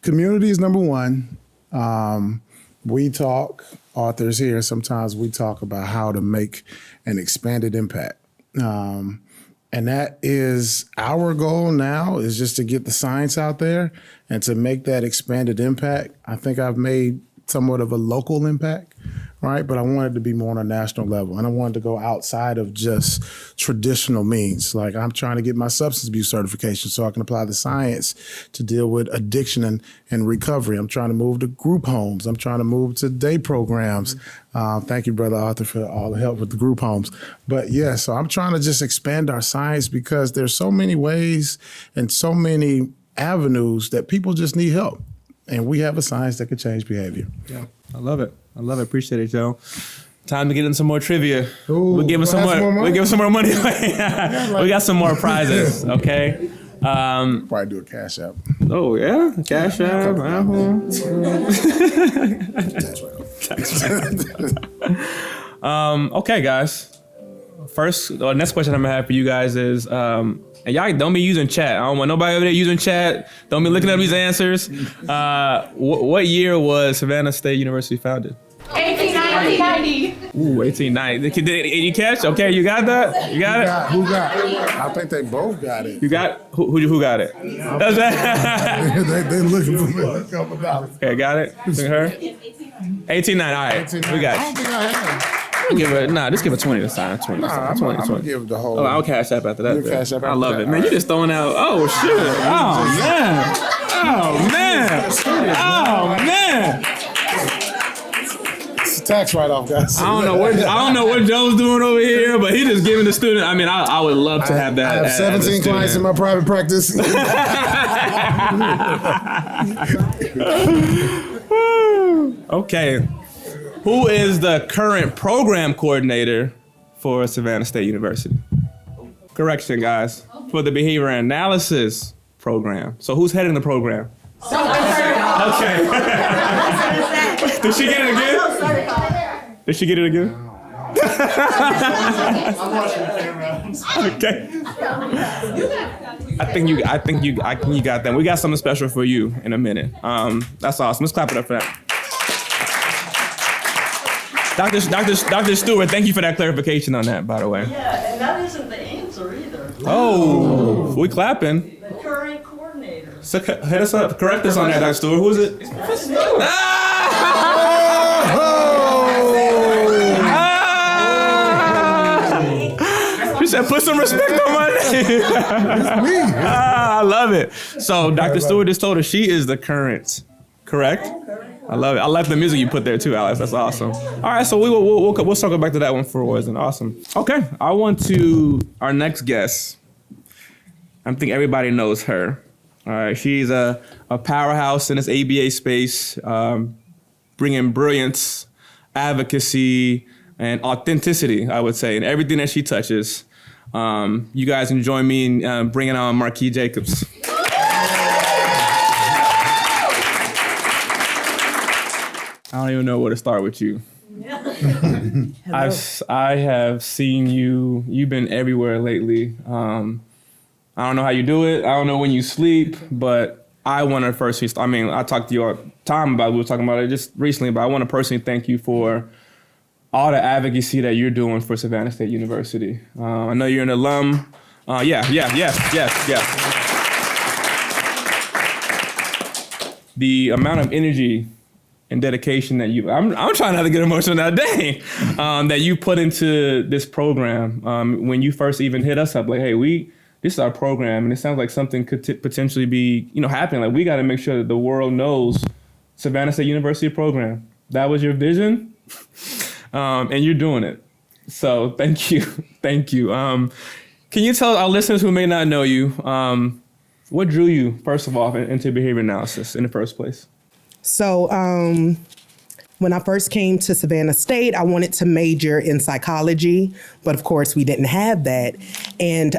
Community is number one. We talk, authors here, sometimes we talk about how to make an expanded impact. And that is our goal now, is just to get the science out there and to make that expanded impact. I think I've made somewhat of a local impact, right? But I wanted to be more on a national level. And I wanted to go outside of just traditional means. Like, I'm trying to get my substance abuse certification so I can apply the science to deal with addiction and recovery. I'm trying to move to group homes. I'm trying to move to day programs. Thank you, Brother Arthur, for all the help with the group homes. But yeah, so I'm trying to just expand our science, because there's so many ways and so many avenues that people just need help. And we have a science that could change behavior. Yeah, I love it. I love it. Appreciate it, Joe. Time to get in some more trivia. Ooh, we'll give us some more. We'll give us some more money. We got some more prizes. Okay. Probably do a Cash App. Oh yeah, Cash App. Okay, guys. Next question I'm gonna have for you guys is, and y'all don't be using chat. I don't want nobody over there using chat. Don't be looking up these answers. What year was Savannah State University founded? 1890. Ooh, 1890. Did you catch? Okay, you got that? You got it? Who got it? I think they both got it. You got who got it? That's that. they looking for me a couple dollars. Okay, got it. Look at her. 1890. All right, we got it. I don't think I have. Just give it 20 this time. 20. I'm gonna give the whole. Oh, I'll Cash App after that. Cash App I love after it, that. man. You just throwing out. Oh shit. Oh man. It's a tax write-off, guys. I don't know what Joe's doing over here, but he just giving the student. I mean, I would love to have that. I have 17 clients in my private practice. Okay. Who is the current program coordinator for Savannah State University? Correction, guys. For the behavior analysis program. So who's heading the program? Okay. Did she get it again? Did she get it again? Okay. I think you got that. We got something special for you in a minute. That's awesome. Let's clap it up for that. Dr. Stewart, thank you for that clarification on that, by the way. Yeah, and that isn't the answer either. Oh, we clapping. The current coordinator. So hit us up. Correct us on that, Dr. Stewart. Who is it? She said, put some respect on my name. I love it. So Dr. Stewart just told us she is the current, correct? I love it. I like the music you put there too, Alex. That's awesome. All right, so we'll circle back to that one for Royce. Awesome. Okay, I want to our next guest. I think everybody knows her. All right, she's a powerhouse in this ABA space, bringing brilliance, advocacy, and authenticity, I would say, in everything that she touches. You guys can join me in bringing on Marquis Jacobs. I don't even know where to start with you. I have seen you. You've been everywhere lately. I don't know how you do it. I don't know when you sleep, but I want to first. I mean, I talked to you all the time about. We were talking about it just recently, but I want to personally thank you for all the advocacy that you're doing for Savannah State University. I know you're an alum. Yes. The amount of energy and dedication that I'm trying not to get emotional that day, that you put into this program. When you first even hit us up, like, hey, this is our program, and it sounds like something could potentially be, happening. Like, we got to make sure that the world knows Savannah State University program. That was your vision, and you're doing it. So thank you. Can you tell our listeners who may not know you, what drew you, first of all, into behavior analysis in the first place? So when I first came to Savannah State, I wanted to major in psychology, but of course we didn't have that. And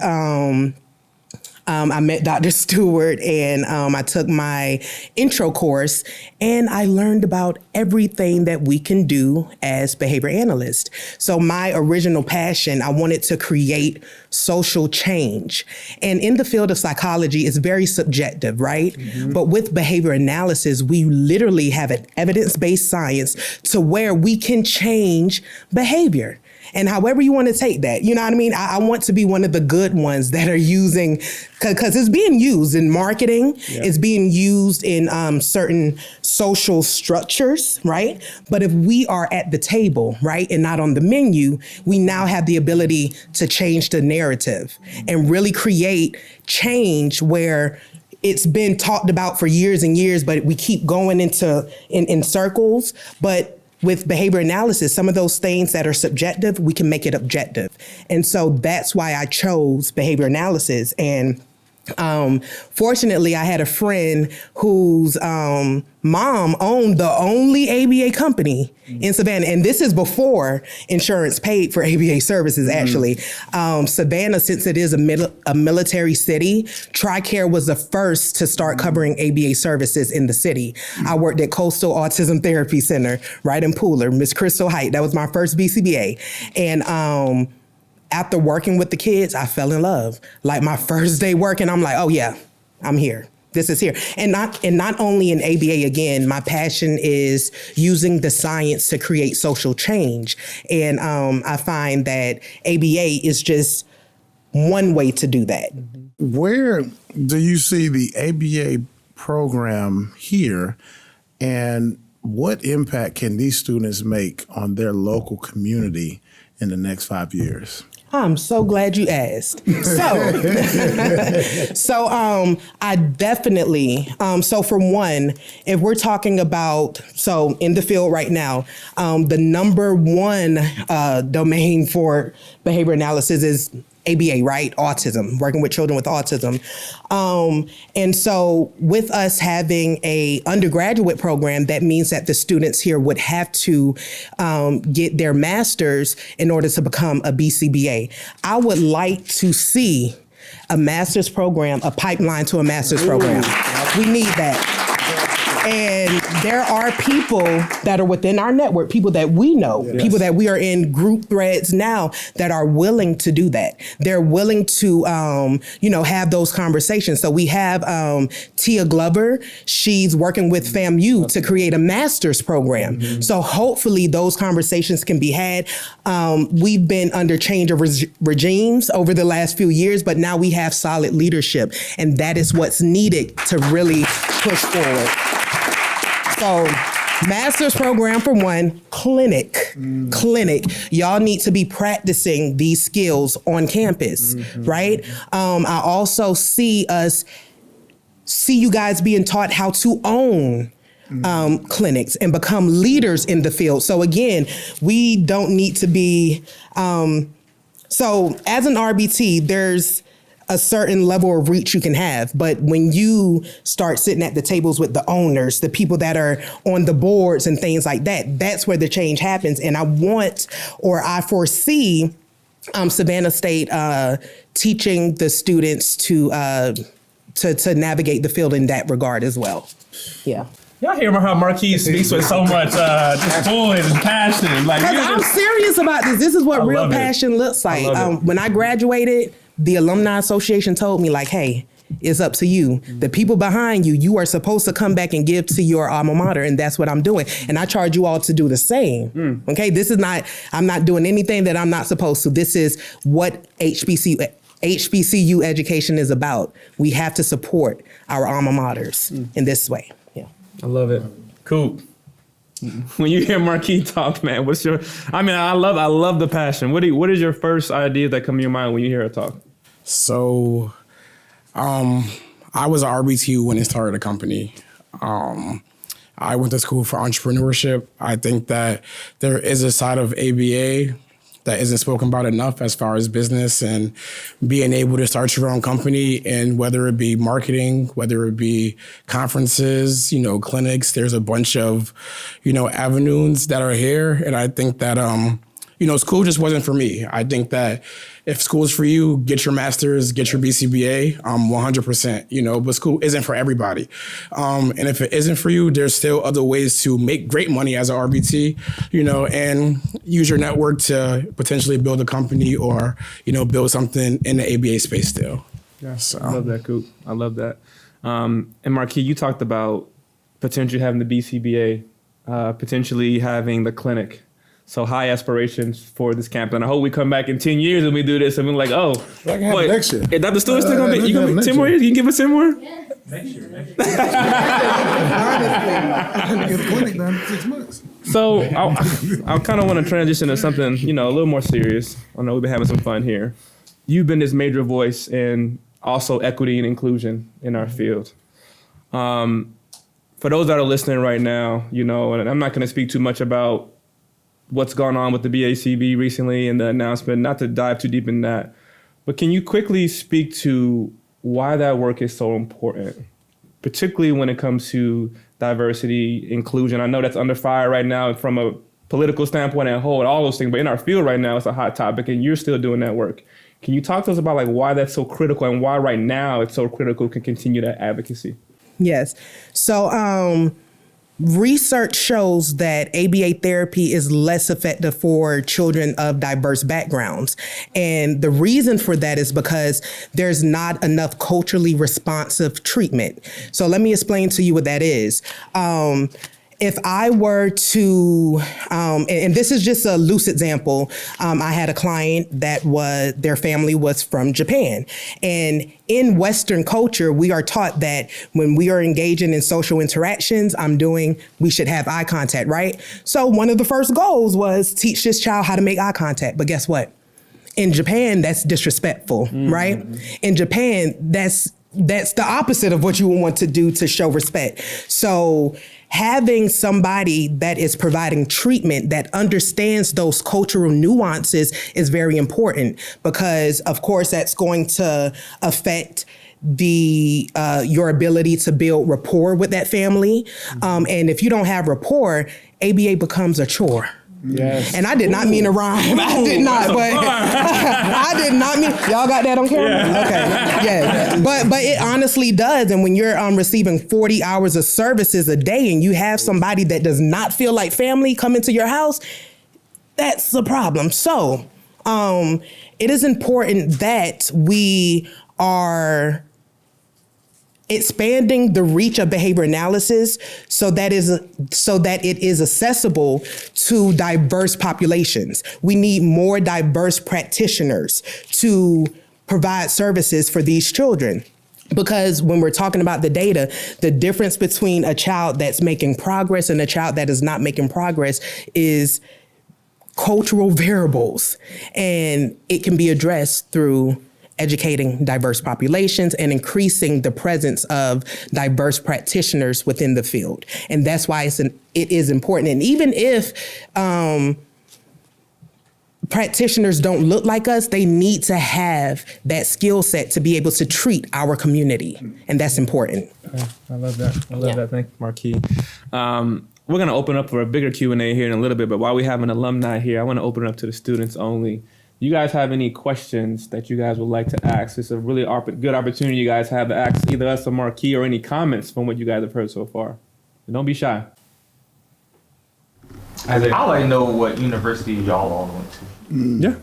I met Dr. Stewart and I took my intro course and I learned about everything that we can do as behavior analysts. So my original passion, I wanted to create social change. And in the field of psychology, it's very subjective, right? But with behavior analysis, we literally have an evidence-based science to where we can change behavior. And however you want to take that, you know what I mean? I want to be one of the good ones that are using, because it's being used in marketing, it's being used in certain social structures, right? But if we are at the table, right, and not on the menu, we now have the ability to change the narrative and really create change where it's been talked about for years and years, but we keep going in circles. But with behavior analysis, some of those things that are subjective, we can make it objective. And so that's why I chose behavior analysis. And fortunately, I had a friend whose mom owned the only ABA company in Savannah. And this is before insurance paid for ABA services, actually. Savannah, since it is a military city, TRICARE was the first to start covering ABA services in the city. I worked at Coastal Autism Therapy Center right in Pooler, Miss Crystal Height. That was my first BCBA. And after working with the kids, I fell in love. Like my first day working, I'm like, oh yeah, I'm here. This is here. And not only in ABA, again, my passion is using the science to create social change. And I find that ABA is just one way to do that. Where do you see the ABA program here, and what impact can these students make on their local community in the next 5 years? I'm so glad you asked. So I definitely, so for one, if we're talking about, so in the field right now, the number one domain for behavior analysis is ABA, right? Autism, working with children with autism. And so with us having a undergraduate program, that means that the students here would have to get their master's in order to become a BCBA. I would like to see a master's program, a pipeline to a master's program. We need that. And there are people that are within our network, people that we know, people that we are in group threads now that are willing to do that. They're willing to, have those conversations. So we have Tia Glover. She's working with FAMU to create a master's program. So hopefully those conversations can be had. We've been under change of regimes over the last few years, but now we have solid leadership. And that is what's needed to really push forward. So master's program for one, clinic. Y'all need to be practicing these skills on campus, right? I also see you guys being taught how to own clinics and become leaders in the field. So again, we don't need to be, so as an RBT, there's a certain level of reach you can have. But when you start sitting at the tables with the owners, the people that are on the boards and things like that, that's where the change happens. And I foresee Savannah State teaching the students to navigate the field in that regard as well. Yeah. Y'all hear how Marquis speaks with so much just joy and passion. Like, I'm serious about this. This is what real passion looks like. When I graduated, the Alumni Association told me, like, hey, it's up to you. The people behind you, you are supposed to come back and give to your alma mater, and that's what I'm doing. And I charge you all to do the same. Okay, I'm not doing anything that I'm not supposed to. This is what HBCU education is about. We have to support our alma maters in this way. Yeah, I love it. Cool. When you hear Marquis talk, man, I love the passion. What is your first idea that come to your mind when you hear her talk? So, I was an RBTU when it started a company. I went to school for entrepreneurship. I think that there is a side of ABA that isn't spoken about enough as far as business and being able to start your own company, and whether it be marketing, whether it be conferences, clinics, there's a bunch of, avenues that are here. And I think that, school just wasn't for me. I think that if school is for you, get your master's, get your BCBA, 100%, but school isn't for everybody. And if it isn't for you, there's still other ways to make great money as an RBT, and use your network to potentially build a company or, build something in the ABA space still. Yeah, so. I love that, Coop. I love that. And Marquis, you talked about potentially having the BCBA, potentially having the clinic. So high aspirations for this camp. And I hope we come back in 10 years and we do this and we're like, oh, wait, next year. Is Dr. Stewart still going to be? You going to be 10 more years? You can give us 10 more? Yeah. Next year. Get the clinic done in 6 months. So I kind of want to transition to something, a little more serious. I know we've been having some fun here. You've been this major voice in also equity and inclusion in our field. For those that are listening right now, and I'm not going to speak too much about what's gone on with the BACB recently and the announcement, not to dive too deep in that, but can you quickly speak to why that work is so important, particularly when it comes to diversity, inclusion? I know that's under fire right now from a political standpoint and whole, all those things, but in our field right now, it's a hot topic and you're still doing that work. Can you talk to us about why that's so critical and why right now it's so critical to continue that advocacy? Yes. So, research shows that ABA therapy is less effective for children of diverse backgrounds. And the reason for that is because there's not enough culturally responsive treatment. So let me explain to you what that is. If I were to, and this is just a loose example, I had a client that their family was from Japan. And in Western culture, we are taught that when we are engaging in social interactions, we should have eye contact, right? So one of the first goals was teach this child how to make eye contact. But guess what? In Japan, that's disrespectful, right? In Japan, that's the opposite of what you would want to do to show respect. So having somebody that is providing treatment that understands those cultural nuances is very important because, of course, that's going to affect your ability to build rapport with that family. And if you don't have rapport, ABA becomes a chore. Yes. And I did not mean to rhyme. I did not, but I did not mean. Y'all got that on camera? Yeah. Okay. Yeah. But it honestly does. And when you're receiving 40 hours of services a day and you have somebody that does not feel like family come into your house, that's the problem. So it is important that we are expanding the reach of behavior analysis so that it is accessible to diverse populations. We need more diverse practitioners to provide services for these children. Because when we're talking about the data, the difference between a child that's making progress and a child that is not making progress is cultural variables. And it can be addressed through educating diverse populations and increasing the presence of diverse practitioners within the field. And that's why it is important. And even if practitioners don't look like us, they need to have that skill set to be able to treat our community. And that's important. I love that. I love that. Thank you, Marquis. We're going to open up for a bigger Q&A here in a little bit, but while we have an alumni here, I want to open it up to the students only. You guys have any questions that you guys would like to ask? It's a really good opportunity you guys have to ask either us or Marquis or any comments from what you guys have heard so far. But don't be shy. I'd like to know what university y'all all went to. Yeah.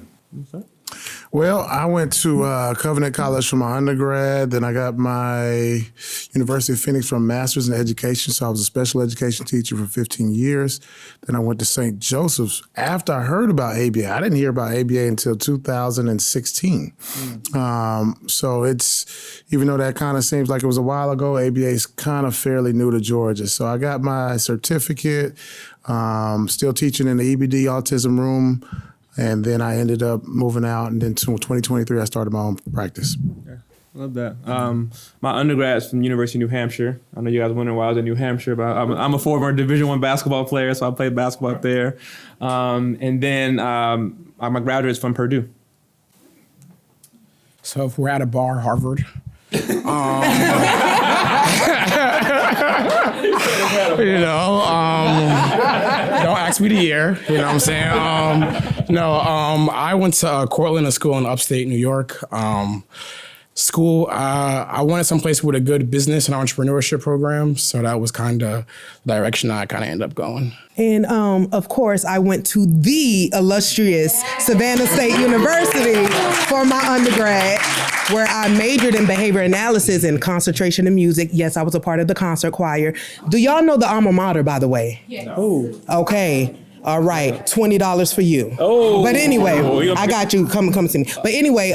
Well, I went to Covenant College for my undergrad. Then I got my University of Phoenix for a master's in education. So I was a special education teacher for 15 years. Then I went to St. Joseph's after I heard about ABA. I didn't hear about ABA until 2016. So it's, even though that kind of seems like it was a while ago, ABA is kind of fairly new to Georgia. So I got my certificate, still teaching in the EBD autism room. And then I ended up moving out, and then in 2023, I started my own practice. Love that. My undergrad's from the University of New Hampshire. I know you guys wondering why I was in New Hampshire, but I'm a former Division I basketball player, so I played basketball up there. And then my graduate's from Purdue. So if we're at a bar, Harvard. Don't ask me the year. You know what I'm saying? I went to Cortland, a school in upstate New York. School, I wanted someplace with a good business and entrepreneurship program, so that was kind of the direction I kind of ended up going. And of course, I went to the illustrious Savannah State University for my undergrad, where I majored in behavior analysis and concentration in music. Yes, I was a part of the concert choir. Do y'all know the alma mater, by the way? Yes. Oh. Okay. All right, $20 for you. Oh. But anyway, I got you. Come see me. But anyway,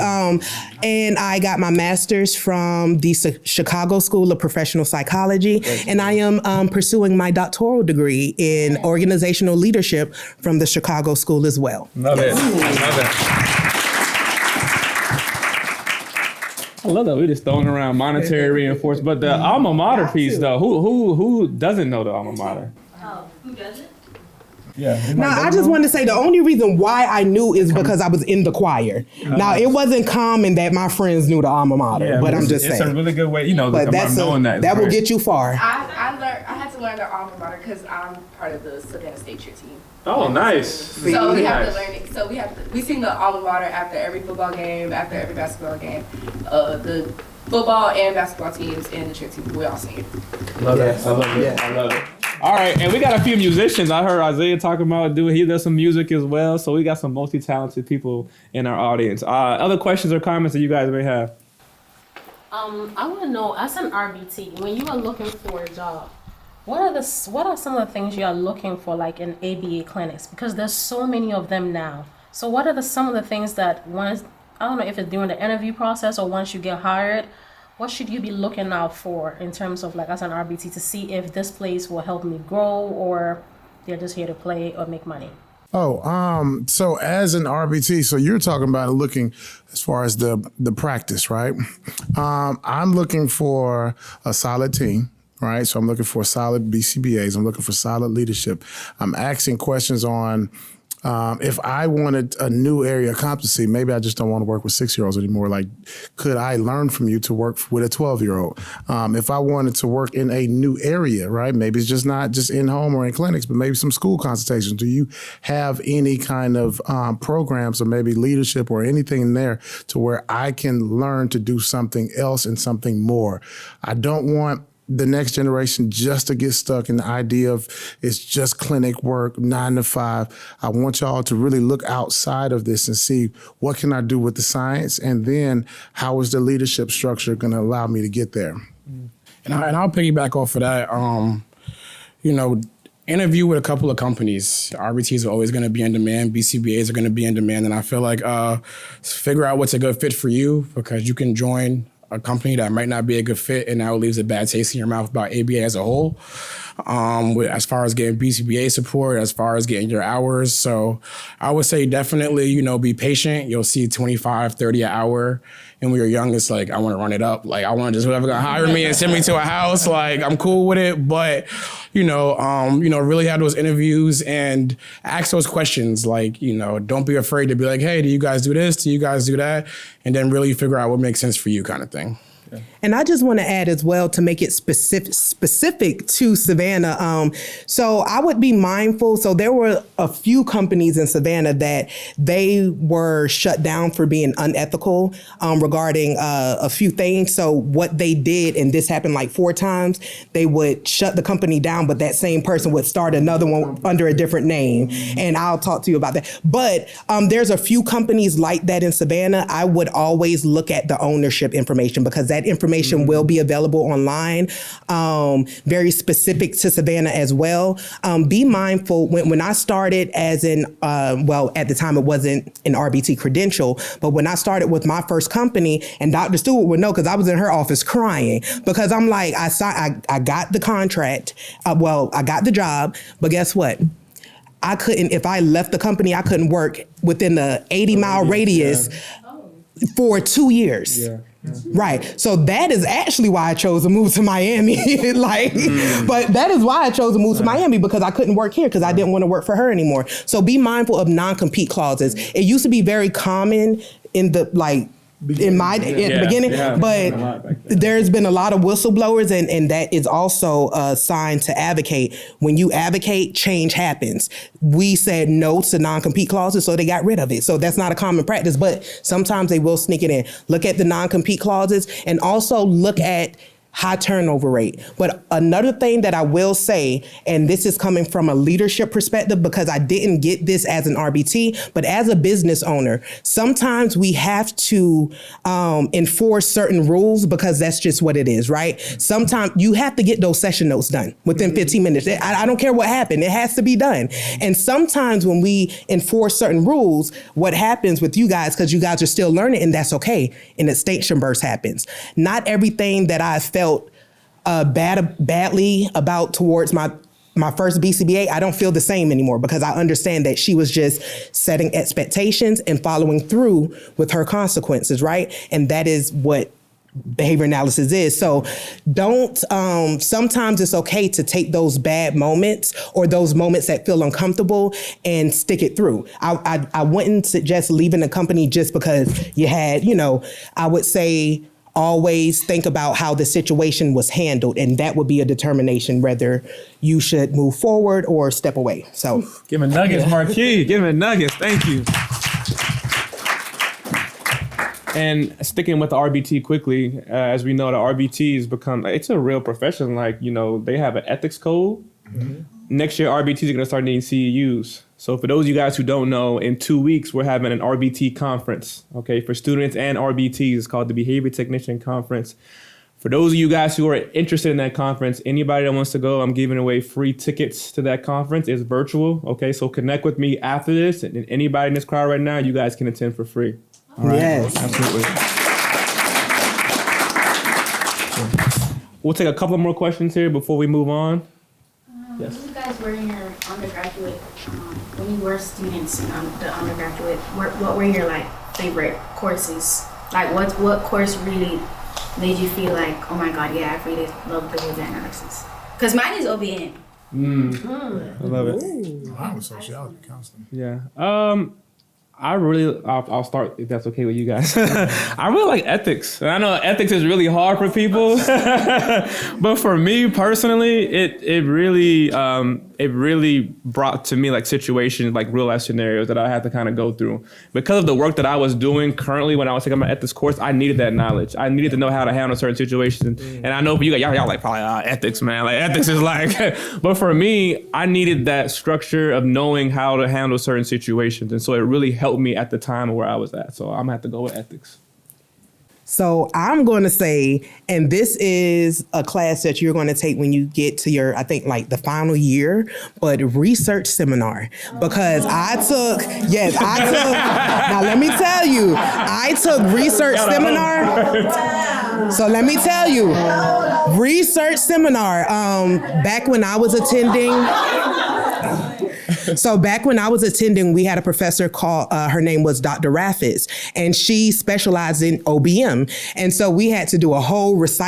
and I got my master's from the Chicago School of Professional Psychology, and I am pursuing my doctoral degree in organizational leadership from the Chicago School as well. Love it. Love it. I love that we're just throwing around monetary reinforcement, but the alma mater piece though, who doesn't know the alma mater? Who doesn't? Yeah. Now, I just wanted to say the only reason why I knew is because I was in the choir. Now, it wasn't common that my friends knew the alma mater, but I'm just saying. It's a really good way, but knowing that. That will get you far. I had to learn the alma mater because I'm part of the Savannah State cheer team. Oh, nice. So we have to learn it. So we sing the alma mater after every football game, after every basketball game. The football and basketball teams and the cheer team, we all sing it. Love it. I love it. I love it. All right, and we got a few musicians. I heard Isaiah talking about he does some music as well. So we got some multi-talented people in our audience. Other questions or comments that you guys may have? I want to know, as an RBT, when you are looking for a job, what are some of the things you are looking for, like in ABA clinics? Because there's so many of them now. So what are some of the things that I don't know if it's during the interview process or once you get hired, what should you be looking out for in terms of, like, as an RBT, to see if this place will help me grow or they're just here to play or make money? So as an RBT, so you're talking about looking as far as the practice, right? I'm looking for a solid team. Right, so I'm looking for solid BCBAs. I'm looking for solid leadership. I'm asking questions on if I wanted a new area of competency. Maybe I just don't want to work with 6-year-olds anymore. Like, could I learn from you to work with a 12-year-old? If I wanted to work in a new area, right? Maybe it's just not just in home or in clinics, but maybe some school consultations. Do you have any kind of programs or maybe leadership or anything in there to where I can learn to do something else and something more? I don't want the next generation just to get stuck in the idea of it's just clinic work, 9 to 5. I want y'all to really look outside of this and see what can I do with the science, and then how is the leadership structure going to allow me to get there? And I'll piggyback off of that. Interview with a couple of companies. RBTs are always going to be in demand. BCBAs are going to be in demand. And I feel like figure out what's a good fit for you, because you can join a company that might not be a good fit, and now leaves a bad taste in your mouth about ABA as a whole. As far as getting BCBA support, as far as getting your hours. So I would say definitely, be patient. You'll see 25, 30 an hour. And when you're young, it's like, I want to run it up. Like, I want to just whoever gonna hire me and send me to a house. Like, I'm cool with it. But, really have those interviews and ask those questions. Like, don't be afraid to be like, hey, do you guys do this? Do you guys do that? And then really figure out what makes sense for you, kind of thing. And I just want to add as well, to make it specific to Savannah. So I would be mindful. So there were a few companies in Savannah that they were shut down for being unethical regarding a few things. So what they did, and this happened like 4 times, they would shut the company down, but that same person would start another one under a different name. And I'll talk to you about that. But there's a few companies like that in Savannah. I would always look at the ownership information, because that information will be available online, very specific to Savannah as well. Be mindful, when I started as at the time it wasn't an RBT credential, but when I started with my first company, and Dr. Stewart would know, because I was in her office crying, because I'm like, I got the contract, I got the job, but guess what? I couldn't, if I left the company, I couldn't work within the 80-mile radius for 2 years. Right. So that is actually why I chose to move to Miami. But that is why I chose to move to Miami, because I couldn't work here because I didn't want to work for her anymore. So be mindful of non-compete clauses. It used to be very common in the beginning, but there's been a lot of whistleblowers, and that is also a sign to advocate. When you advocate, change happens. We said no to non-compete clauses, so they got rid of it. So that's not a common practice, but sometimes they will sneak it in. Look at the non-compete clauses, and also look at high turnover rate. But another thing that I will say, and this is coming from a leadership perspective because I didn't get this as an RBT, but as a business owner, sometimes we have to enforce certain rules because that's just what it is, right? Sometimes you have to get those session notes done within 15 minutes. I don't care what happened, it has to be done. And sometimes when we enforce certain rules, what happens with you guys, because you guys are still learning, and that's okay, an extinction burst happens. Not everything that I felt badly about towards my first BCBA, I don't feel the same anymore because I understand that she was just setting expectations and following through with her consequences, right? And that is what behavior analysis is. So don't, sometimes it's okay to take those bad moments or those moments that feel uncomfortable and stick it through. I wouldn't suggest leaving the company just because you had, I would say, always think about how the situation was handled, and that would be a determination whether you should move forward or step away. So, give me nuggets, Marquis. Give me nuggets. Thank you. And sticking with the RBT quickly, as we know, the RBT has become, it's a real profession. They have an ethics code. Mm-hmm. Next year, RBTs are going to start needing CEUs. So for those of you guys who don't know, in 2 weeks, we're having an RBT conference, okay, for students and RBTs. It's called the Behavior Technician Conference. For those of you guys who are interested in that conference, anybody that wants to go, I'm giving away free tickets to that conference. It's virtual, okay? So connect with me after this. And anybody in this crowd right now, you guys can attend for free. All right? Yes. Absolutely. We'll take a couple more questions here before we move on. Yes. When you guys were in your undergraduate, when you were students in the undergraduate, what were your favorite courses? What course really made you feel like, oh my God, yeah, I really love behavior analysis? Because mine is OBN. I love it. Mine was sociology counseling. Yeah. I'll start if that's okay with you guys. I really like ethics. And I know ethics is really hard for people, but for me personally, it really brought to me situations, real life scenarios that I had to kind of go through. Because of the work that I was doing currently when I was taking my ethics course, I needed that knowledge. I needed to know how to handle certain situations. And I know for you guys, y'all probably ethics, man. Ethics is but for me, I needed that structure of knowing how to handle certain situations. And so it really helped me at the time of where I was at. So I'm gonna have to go with ethics. So I'm going to say, and this is a class that you're going to take when you get to your, I think the final year, but research seminar, because now let me tell you, I took research seminar. So let me tell you, research seminar, back when I was attending, we had a professor called, her name was Dr. Raffis, and she specialized in OBM. And so we had to do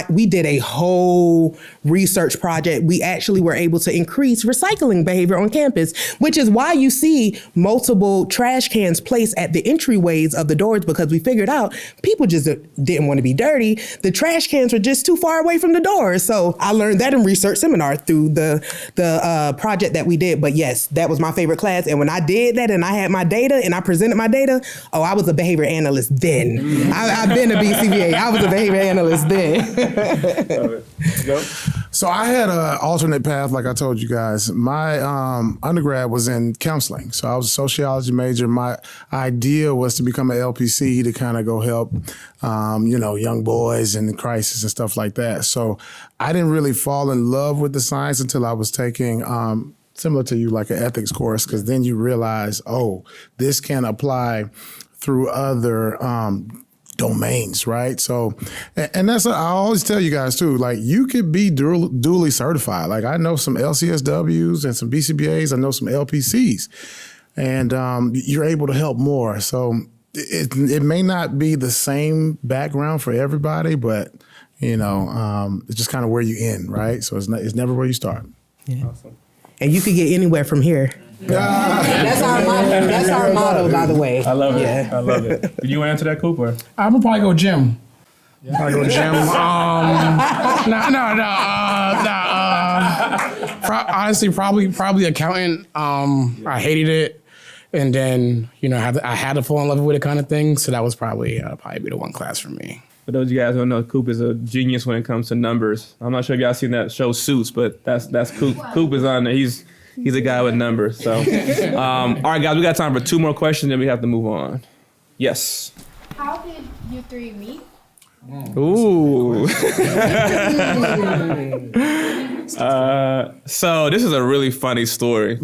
we did a whole research project. We actually were able to increase recycling behavior on campus, which is why you see multiple trash cans placed at the entryways of the doors, because we figured out people just didn't want to be dirty. The trash cans were just too far away from the doors. So I learned that in research seminar through the project that we did. But yes, that was my favorite class. And when I did that and I had my data and I presented my data, I was a behavior analyst then. I've been a BCBA. I was a behavior analyst then. So I had an alternate path, like I told you guys. My undergrad was in counseling. So I was a sociology major. My idea was to become an LPC to kind of go help, young boys in crisis and stuff like that. So I didn't really fall in love with the science until I was taking similar to you, an ethics course, because then you realize, this can apply through other domains, right? So, and that's, I always tell you guys too, you could be duly certified. I know some LCSWs and some BCBAs, I know some LPCs, and you're able to help more. So it may not be the same background for everybody, but it's just kind of where you end, right? So it's never where you start. Yeah. Awesome. And you could get anywhere from here. That's our motto. That's our motto, by the way. I love it. Yeah. I love it. Did you want to answer that, Cooper? I'm gonna probably go gym. Probably go gym. Honestly, probably accountant. I hated it, and then I had to fall in love with it, kind of thing. So that was probably be the one class for me. For those of you guys who don't know, Coop is a genius when it comes to numbers. I'm not sure if y'all seen that show Suits, but that's Coop. Coop is on there. He's a guy with numbers. So, all right, guys, we got time for 2 more questions, then we have to move on. Yes. How did you 3 meet? Ooh. So this is a really funny story.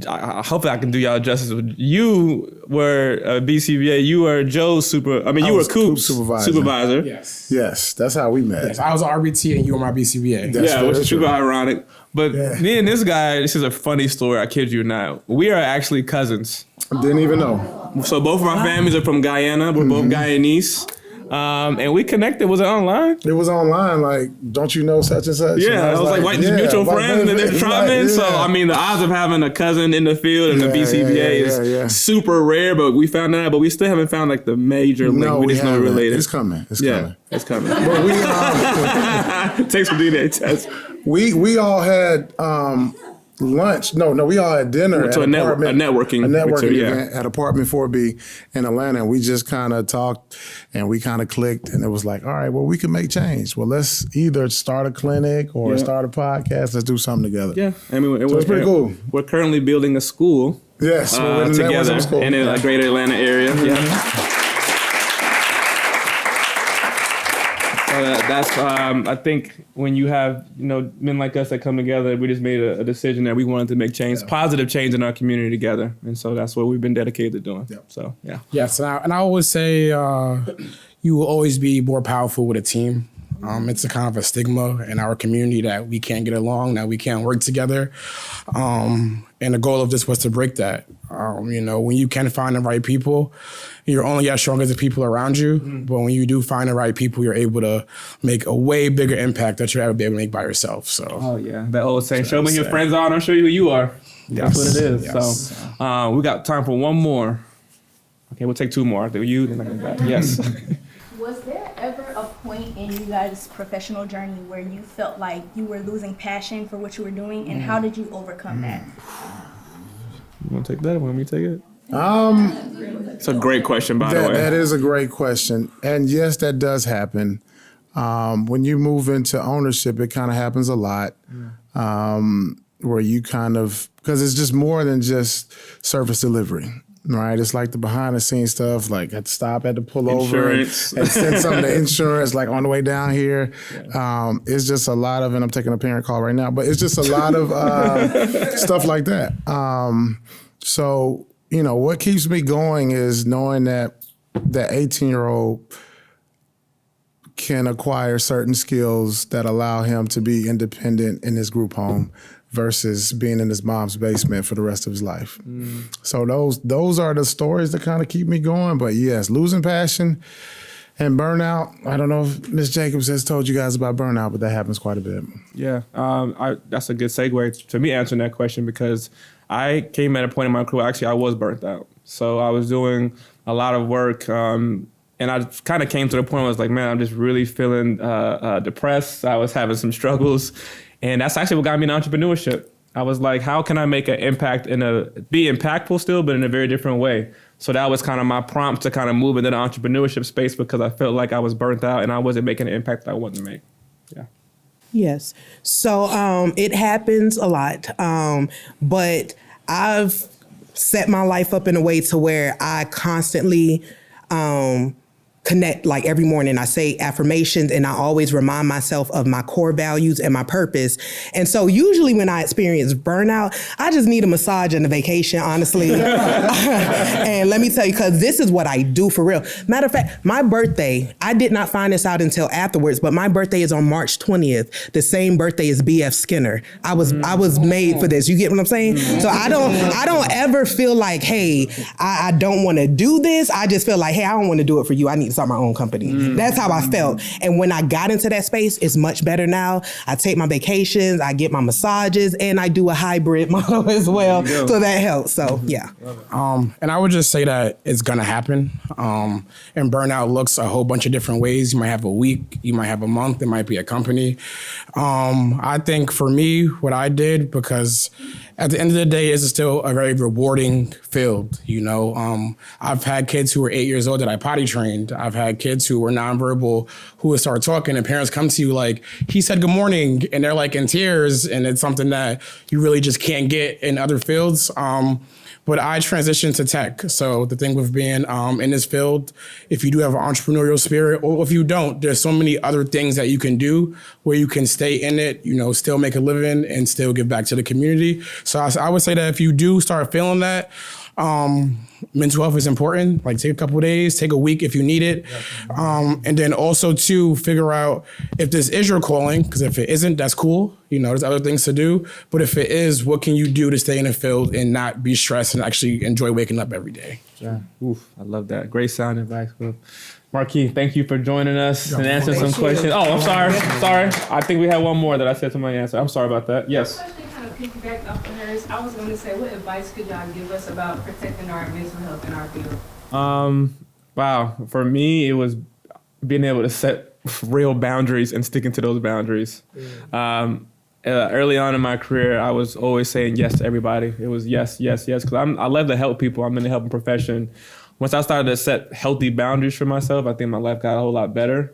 Hopefully I can do y'all justice. You were a BCBA. You were Joe's you were Coop's supervisor. Yes, that's how we met. Yes, I was an RBT and you were my BCBA. Which is super ironic. But me and this guy, this is a funny story. I kid you not. We are actually cousins. Didn't even know. So both of our families are from Guyana. We're both Guyanese. And we connected. Was it online? It was online. Like, don't you know such and such? Yeah, I was like mutual friends and they're tribesmen. So, I mean, the odds of having a cousin in the field and the BCBA is super rare, but we found that out. But we still haven't found like the major link. No, we just know we're related. It's coming. It's coming. It's coming. But we take some DNA tests. We all had lunch. No, we all had dinner at a networking event at Apartment 4B in Atlanta. And we just kind of talked and we kind of clicked and it was like, all right, well, we can make change. Well, let's either start a clinic or start a podcast. Let's do something together. Yeah. I mean, so it's pretty cool. We're currently building a school. Yes. Together in a greater Atlanta area. Mm-hmm. Yeah. That's I think when you have men like us that come together, we just made a decision that we wanted to make change, positive change in our community together, and so that's what we've been dedicated to doing. Yep. So yeah. Yes, and I always say you will always be more powerful with a team. It's a kind of a stigma in our community that we can't get along, that we can't work together. And the goal of this was to break that. When you can find the right people, you're only as strong as the people around you. Mm-hmm. But when you do find the right people, you're able to make a way bigger impact that you'll ever be able to make by yourself. So. Oh yeah, that old saying, "Show me who your friends are, and I'll show you who you are." That's what it is. Yes. So we got time for one more. Okay, we'll take 2 more. You, then I come back. Yes. Was there ever a point in you guys' professional journey where you felt like you were losing passion for what you were doing, and how did you overcome that? You want to take that? Want me to take it? It's a great question, by the way. That is a great question. And yes, that does happen. When you move into ownership, it kind of happens a lot. Where you because it's just more than just service delivery. Right, it's like the behind the scenes stuff. Like had to stop, had to pull over and send some of the insurance. Like on the way down here, it's just a lot of. And I'm taking a parent call right now, but it's just a lot of stuff like that. So what keeps me going is knowing that that 18-year-old can acquire certain skills that allow him to be independent in his group home versus being in his mom's basement for the rest of his life. So those are the stories that kind of keep me going. But yes, losing passion and burnout. I don't know if Ms. Jacobs has told you guys about burnout, but that happens quite a bit. Yeah, that's a good segue to me answering that question because I came at a point in my career, actually, I was burnt out. So I was doing a lot of work and I kind of came to the point where I was like, man, I'm just really feeling depressed. I was having some struggles. And that's actually what got me into entrepreneurship. I was like, how can I make an impact be impactful still, but in a very different way? So that was kind of my prompt to kind of move into the entrepreneurship space because I felt like I was burnt out and I wasn't making the impact that I wanted to make. Yeah. Yes. So it happens a lot. But I've set my life up in a way to where I constantly connect, like every morning I say affirmations, and I always remind myself of my core values and my purpose. And so usually when I experience burnout, I just need a massage and a vacation, honestly. And let me tell you, because this is what I do for real. Matter of fact, my birthday, I did not find this out until afterwards, but my birthday is on March 20th, the same birthday as B.F. Skinner. I was made for this. You get what I'm saying? So I don't ever feel like, hey, I don't want to do this. I just feel like, hey, I don't want to do it for you. I need to start my own company. That's how I felt. And when I got into that space, it's much better now. I take my vacations, I get my massages, and I do a hybrid model as well. So that helps. So yeah. And I would just say that it's gonna happen. And burnout looks a whole bunch of different ways. You might have a week, you might have a month, it might be a company. I think for me, what I did, because at the end of the day, it's still a very rewarding field. You know, I've had kids who were 8 years old that I potty trained. I've had kids who were nonverbal who would start talking, and parents come to you like, he said good morning, and they're like in tears, and it's something that you really just can't get in other fields. But I transitioned to tech. So the thing with being in this field, if you do have an entrepreneurial spirit, or if you don't, there's so many other things that you can do where you can stay in it, you know, still make a living and still give back to the community. So I would say that if you do start feeling that, mental health is important. Like take a couple of days, take a week if you need it. And then also to figure out if this is your calling, because if it isn't, that's cool. You know, there's other things to do. But if it is, what can you do to stay in the field and not be stressed and actually enjoy waking up every day? Yeah. Oof, I love that. Great sound advice. Marquis, thank you for joining us and answering some questions. Oh, I'm sorry. I think we had one more that I said somebody answer. I'm sorry about that. Yes. Piggyback off of hers, I was going to say, what advice could y'all give us about protecting our mental health in our field? Wow. For me, it was being able to set real boundaries and sticking to those boundaries. Early on in my career, I was always saying yes to everybody. It was yes, because I love to help people. I'm in the helping profession. Once I started to set healthy boundaries for myself, I think my life got a whole lot better.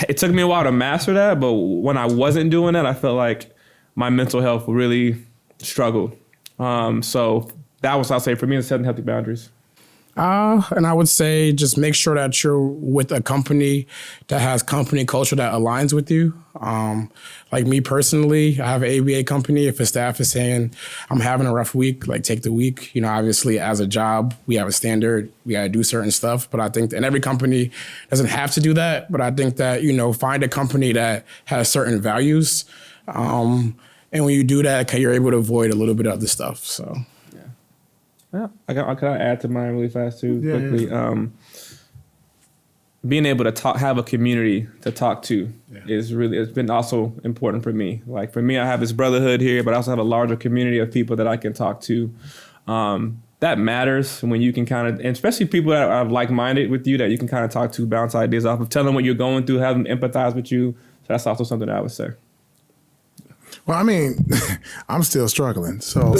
It took me a while to master that, but when I wasn't doing that, I felt like my mental health really struggled. So that was, I'll say, for me, is setting healthy boundaries. And I would say just make sure that you're with a company that has company culture that aligns with you. Like me personally, I have an ABA company. If a staff is saying, I'm having a rough week, like take the week. You know, obviously as a job, we have a standard, we gotta do certain stuff. But I think, and every company doesn't have to do that, but I think that, you know, find a company that has certain values. And when you do that, you're able to avoid a little bit of other stuff, so. Yeah, can I add to mine really fast too, quickly? Yeah. Being able to have a community to talk to it's been also important for me. Like for me, I have this brotherhood here, but I also have a larger community of people that I can talk to. That matters when you can kind of, and especially people that are like-minded with you that you can kind of talk to, bounce ideas off of, tell them what you're going through, have them empathize with you. So that's also something that I would say. Well, I mean, I'm still struggling. So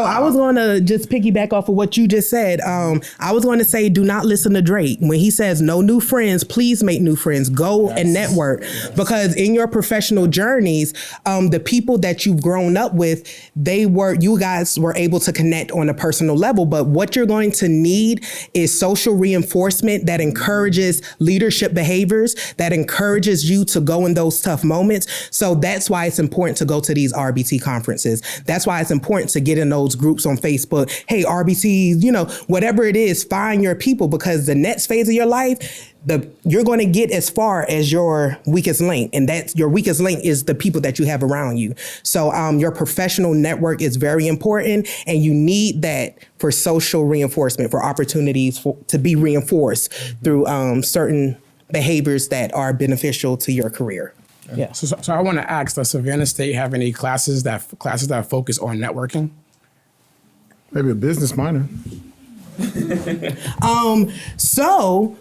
I was going to just piggyback off of what you just said. I was going to say, do not listen to Drake. When he says no new friends, please make new friends. Go and network. Because in your professional journeys, the people that you've grown up with, you guys were able to connect on a personal level. But what you're going to need is social reinforcement that encourages leadership behaviors, that encourages you to go in those tough moments. So that's why it's important to go to these RBT conferences. That's why it's important to get in those groups on Facebook. Hey, RBT, you know, whatever it is, find your people, because the next phase of your life, you're going to get as far as your weakest link. And that's your weakest link is the people that you have around you. So your professional network is very important, and you need that for social reinforcement, for opportunities to be reinforced through certain behaviors that are beneficial to your career. Yeah. So I want to ask, does Savannah State have any classes that focus on networking? Maybe a business minor. So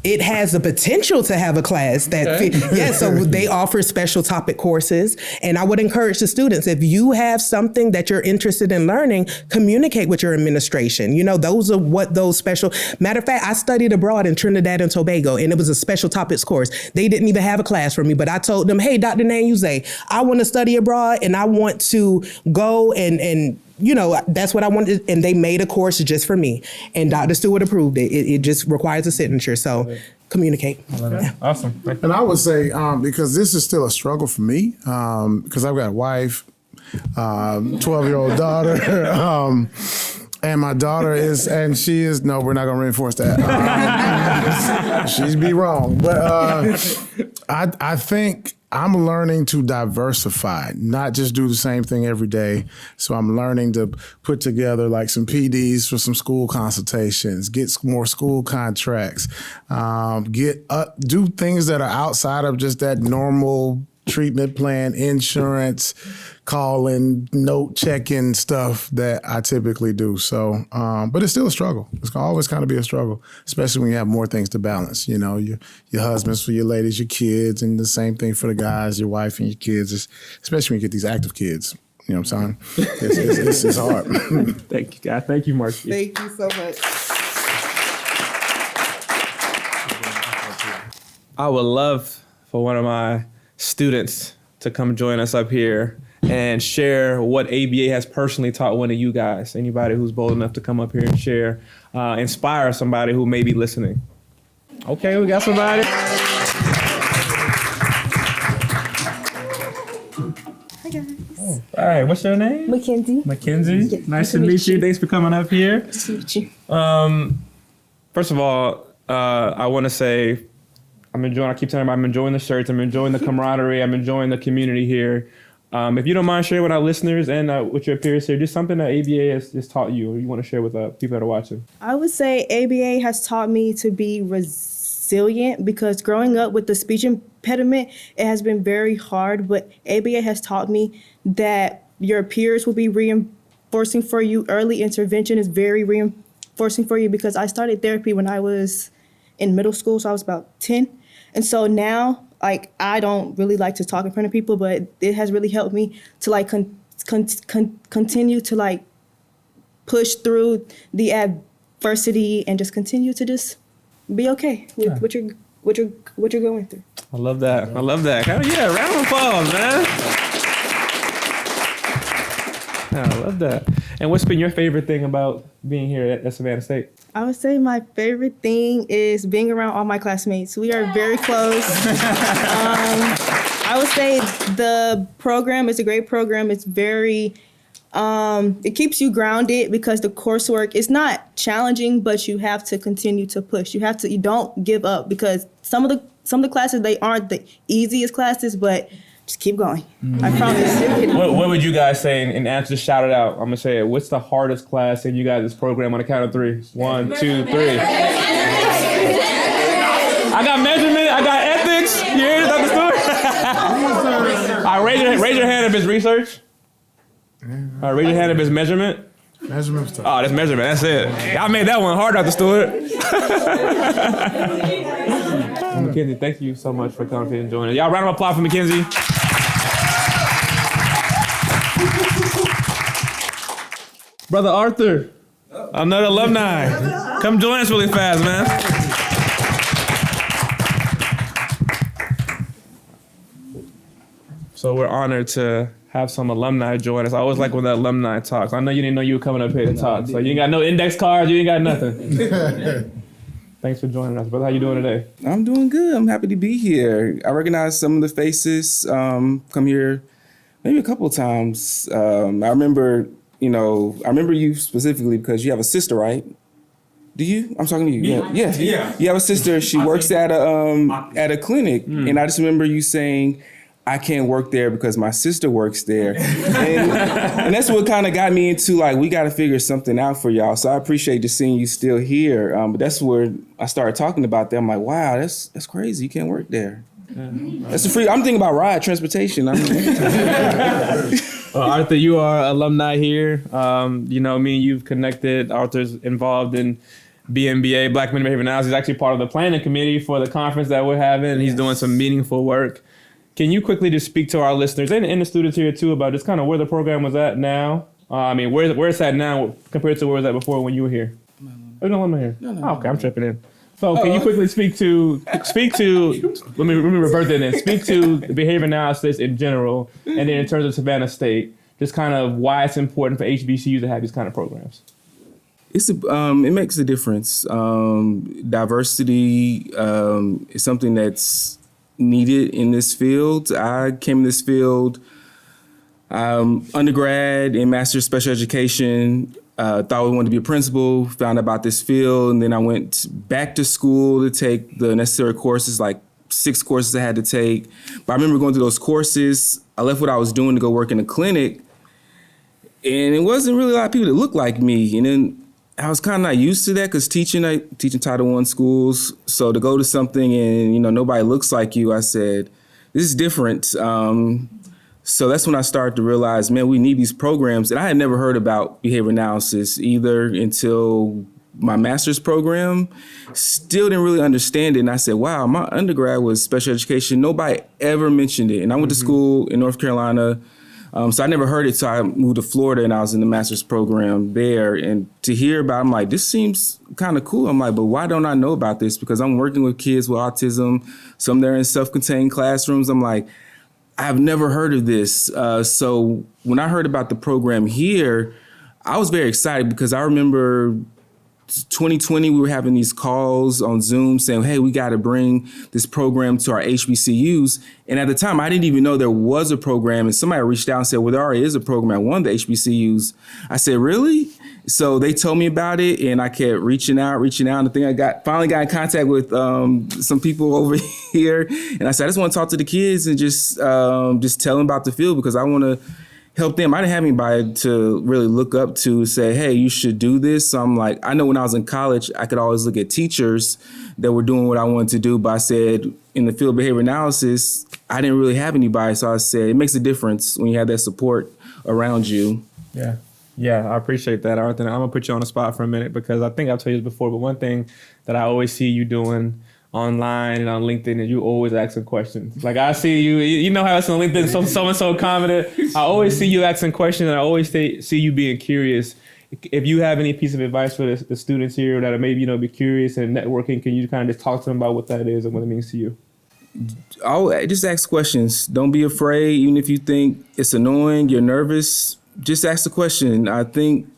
it has the potential to have a class that, so they offer special topic courses. And I would encourage the students, if you have something that you're interested in learning, communicate with your administration. You know, those are what those special, matter of fact, I studied abroad in Trinidad and Tobago, and it was a special topics course. They didn't even have a class for me, but I told them, hey, Dr. Nanyuze, I want to study abroad and I want to go and that's what I wanted, and they made a course just for me, and Dr. Stewart approved it. It just requires a signature, so communicate. Yeah. Awesome. And I would say, because this is still a struggle for me, because I've got a wife, 12-year-old daughter, and my daughter is, and she is, no, we're not going to reinforce that. She'd be wrong. But I think I'm learning to diversify, not just do the same thing every day. So I'm learning to put together like some PDs for some school consultations, get more school contracts, do things that are outside of just that normal treatment plan, insurance, calling, note checking stuff that I typically do. So, but it's still a struggle. It's always kind of be a struggle, especially when you have more things to balance. You know, your husbands for your ladies, your kids, and the same thing for the guys, your wife and your kids, especially when you get these active kids. You know what I'm saying? It's hard. Thank you, God. Thank you, Marquis. Thank you so much. I would love for one of my students to come join us up here and share what ABA has personally taught one of you guys. Anybody who's bold enough to come up here and share, inspire somebody who may be listening. Okay, we got somebody. Hi guys. Oh, all right, what's your name? Mackenzie. Mackenzie. Yes, Nice to meet you. Thanks for coming up here. Nice to meet you. First of all, I want to say I'm enjoying the shirts, I'm enjoying the camaraderie, I'm enjoying the community here. If you don't mind sharing with our listeners and with your peers here, just something that ABA has taught you or you want to share with people that are watching. I would say ABA has taught me to be resilient because growing up with the speech impediment, it has been very hard, but ABA has taught me that your peers will be reinforcing for you. Early intervention is very reinforcing for you because I started therapy when I was in middle school, so I was about 10. And so now, like, I don't really like to talk in front of people, but it has really helped me to like continue to like push through the adversity and just continue to just be okay with what you're going through. I love that. I love that. Yeah, round of applause, man. Yeah, I love that. And what's been your favorite thing about being here at Savannah State? I would say my favorite thing is being around all my classmates. We are very close. I would say the program is a great program. It's very, it keeps you grounded because the coursework is not challenging, but you have to continue to push. You don't give up because some of the classes, they aren't the easiest classes, but just keep going. I promise. What would you guys say in answer to shout it out? I'm gonna say it. What's the hardest class in you guys' program on the count of 3? 1, 2, 3. I got measurement. I got ethics. You hear it, Dr. Stewart? All right, raise your hand if it's research. All right, raise your hand if it's measurement. Measurement stuff. Oh, that's measurement. That's it. I made that one hard, Dr. Stewart. Mackenzie, thank you so much for coming and joining us. Y'all, round of applause for Mackenzie. Brother Arthur, another alumni. Come join us really fast, man. So we're honored to have some alumni join us. I always like when the alumni talks. I know you didn't know you were coming up here to talk, so you ain't got no index cards, you ain't got nothing. Thanks for joining us, brother. How you doing today? I'm doing good. I'm happy to be here. I recognize some of the faces. Come here maybe a couple of times. I remember you specifically because you have a sister, right? Do you? I'm talking to you. Yeah. You have a sister. She works at a clinic, and I just remember you saying, I can't work there because my sister works there. And that's what kind of got me into like, we got to figure something out for y'all. So I appreciate just seeing you still here. But that's where I started talking about that. I'm like, wow, that's crazy. You can't work there. That's I'm thinking about ride transportation. Arthur, you are alumni here. Me and you've connected. Arthur's involved in BMBA, Black Men Behavior Analysis. He's actually part of the planning committee for the conference that we're having. He's doing some meaningful work. Can you quickly just speak to our listeners and the students here too about just kind of where the program was at now? Where it's at now compared to where it was at before when you were here? Oh, no, I'm here. No. Oh, okay, I'm tripping in. So can you quickly speak to let me revert that in. Speak to the behavior analysis in general, and then in terms of Savannah State, just kind of why it's important for HBCUs to have these kind of programs. It makes a difference. Diversity is something that's needed in this field. I came in this field undergrad and master's special education. Thought I wanted to be a principal, found out about this field, and then I went back to school to take the necessary courses, like 6 courses I had to take. But I remember going through those courses. I left what I was doing to go work in a clinic, and it wasn't really a lot of people that looked like me. And then I was kind of not used to that because teaching Title I schools. So to go to something and, nobody looks like you, I said, this is different. So that's when I started to realize, man, we need these programs. And I had never heard about behavior analysis either until my master's program. Still didn't really understand it. And I said, wow, my undergrad was special education. Nobody ever mentioned it. And I went to school in North Carolina. So I never heard it, so I moved to Florida and I was in the master's program there. And to hear about it, I'm like, this seems kind of cool. I'm like, but why don't I know about this? Because I'm working with kids with autism. Some they're in self-contained classrooms. I'm like, I've never heard of this. So when I heard about the program here, I was very excited because I remember 2020, we were having these calls on Zoom saying, hey, we got to bring this program to our HBCUs. And at the time, I didn't even know there was a program. And somebody reached out and said, well, there already is a program at one of the HBCUs. I said, really? So they told me about it and I kept reaching out. And I think I finally got in contact with some people over here. And I said, I just want to talk to the kids and just tell them about the field because I want to help them. I didn't have anybody to really look up to say, hey, you should do this. So I'm like, I know when I was in college, I could always look at teachers that were doing what I wanted to do. But I said, in the field of behavior analysis, I didn't really have anybody. So I said, it makes a difference when you have that support around you. Yeah, I appreciate that, Arthur. I'm going to put you on the spot for a minute because I think I've told you this before, but one thing that I always see you doing online and on LinkedIn, and you always asking questions. Like I see you, you know how it's on LinkedIn, so confident. I always see you asking questions, and I always see you being curious. If you have any piece of advice for the students here that are maybe be curious and networking, can you kind of just talk to them about what that is and what it means to you? I'll just ask questions. Don't be afraid, even if you think it's annoying, you're nervous. Just ask the question. I think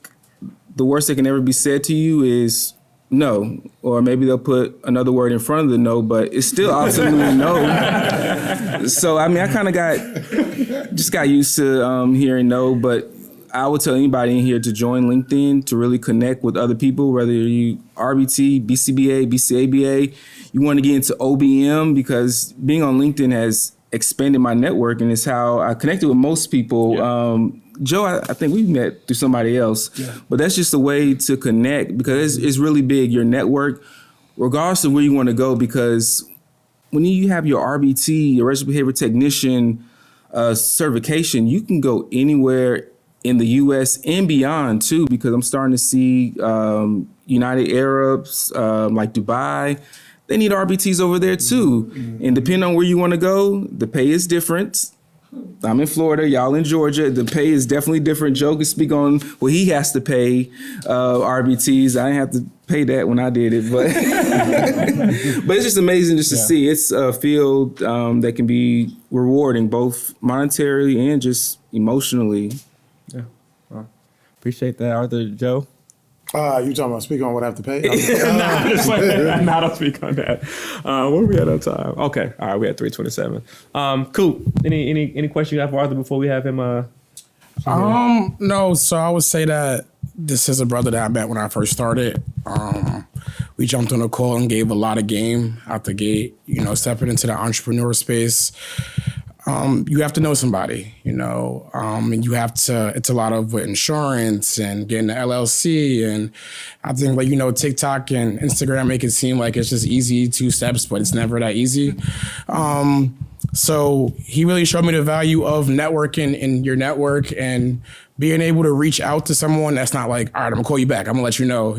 the worst that can ever be said to you is no, or maybe they'll put another word in front of the no, but it's still ultimately no. So, I mean, I kind of got used to hearing no, but I would tell anybody in here to join LinkedIn to really connect with other people, whether you RBT, BCBA, BCABA, you want to get into OBM, because being on LinkedIn has expanded my network and it's how I connected with most people. Yeah. Joe, I think we met through somebody else, but that's just a way to connect because it's really big, your network, regardless of where you want to go, because when you have your RBT, your registered behavior technician certification, you can go anywhere in the U.S. and beyond too, because I'm starting to see United Arabs, like Dubai, they need RBTs over there too. Mm-hmm. And depending on where you want to go, the pay is different. I'm in Florida, y'all in Georgia. The pay is definitely different. Joe can speak on what he has to pay RBTs. I didn't have to pay that when I did it, but but it's just amazing just to see. It's a field that can be rewarding, both monetarily and just emotionally. Yeah, well, appreciate that, Arthur. Joe? You talking about speak on what I have to pay? No, don't speak on that. Where are we at on time? Okay, all right, we at 3:27. Cool. Any question you have for Arthur before we have him? No. So I would say that this is a brother that I met when I first started. We jumped on a call and gave a lot of game out the gate. Stepping into the entrepreneur space. You have to know somebody, and you have to, it's a lot of insurance and getting the LLC. And I think, TikTok and Instagram make it seem like it's just easy 2 steps, but it's never that easy. So he really showed me the value of networking in your network and being able to reach out to someone that's not like, all right, I'm gonna call you back. I'm gonna let you know,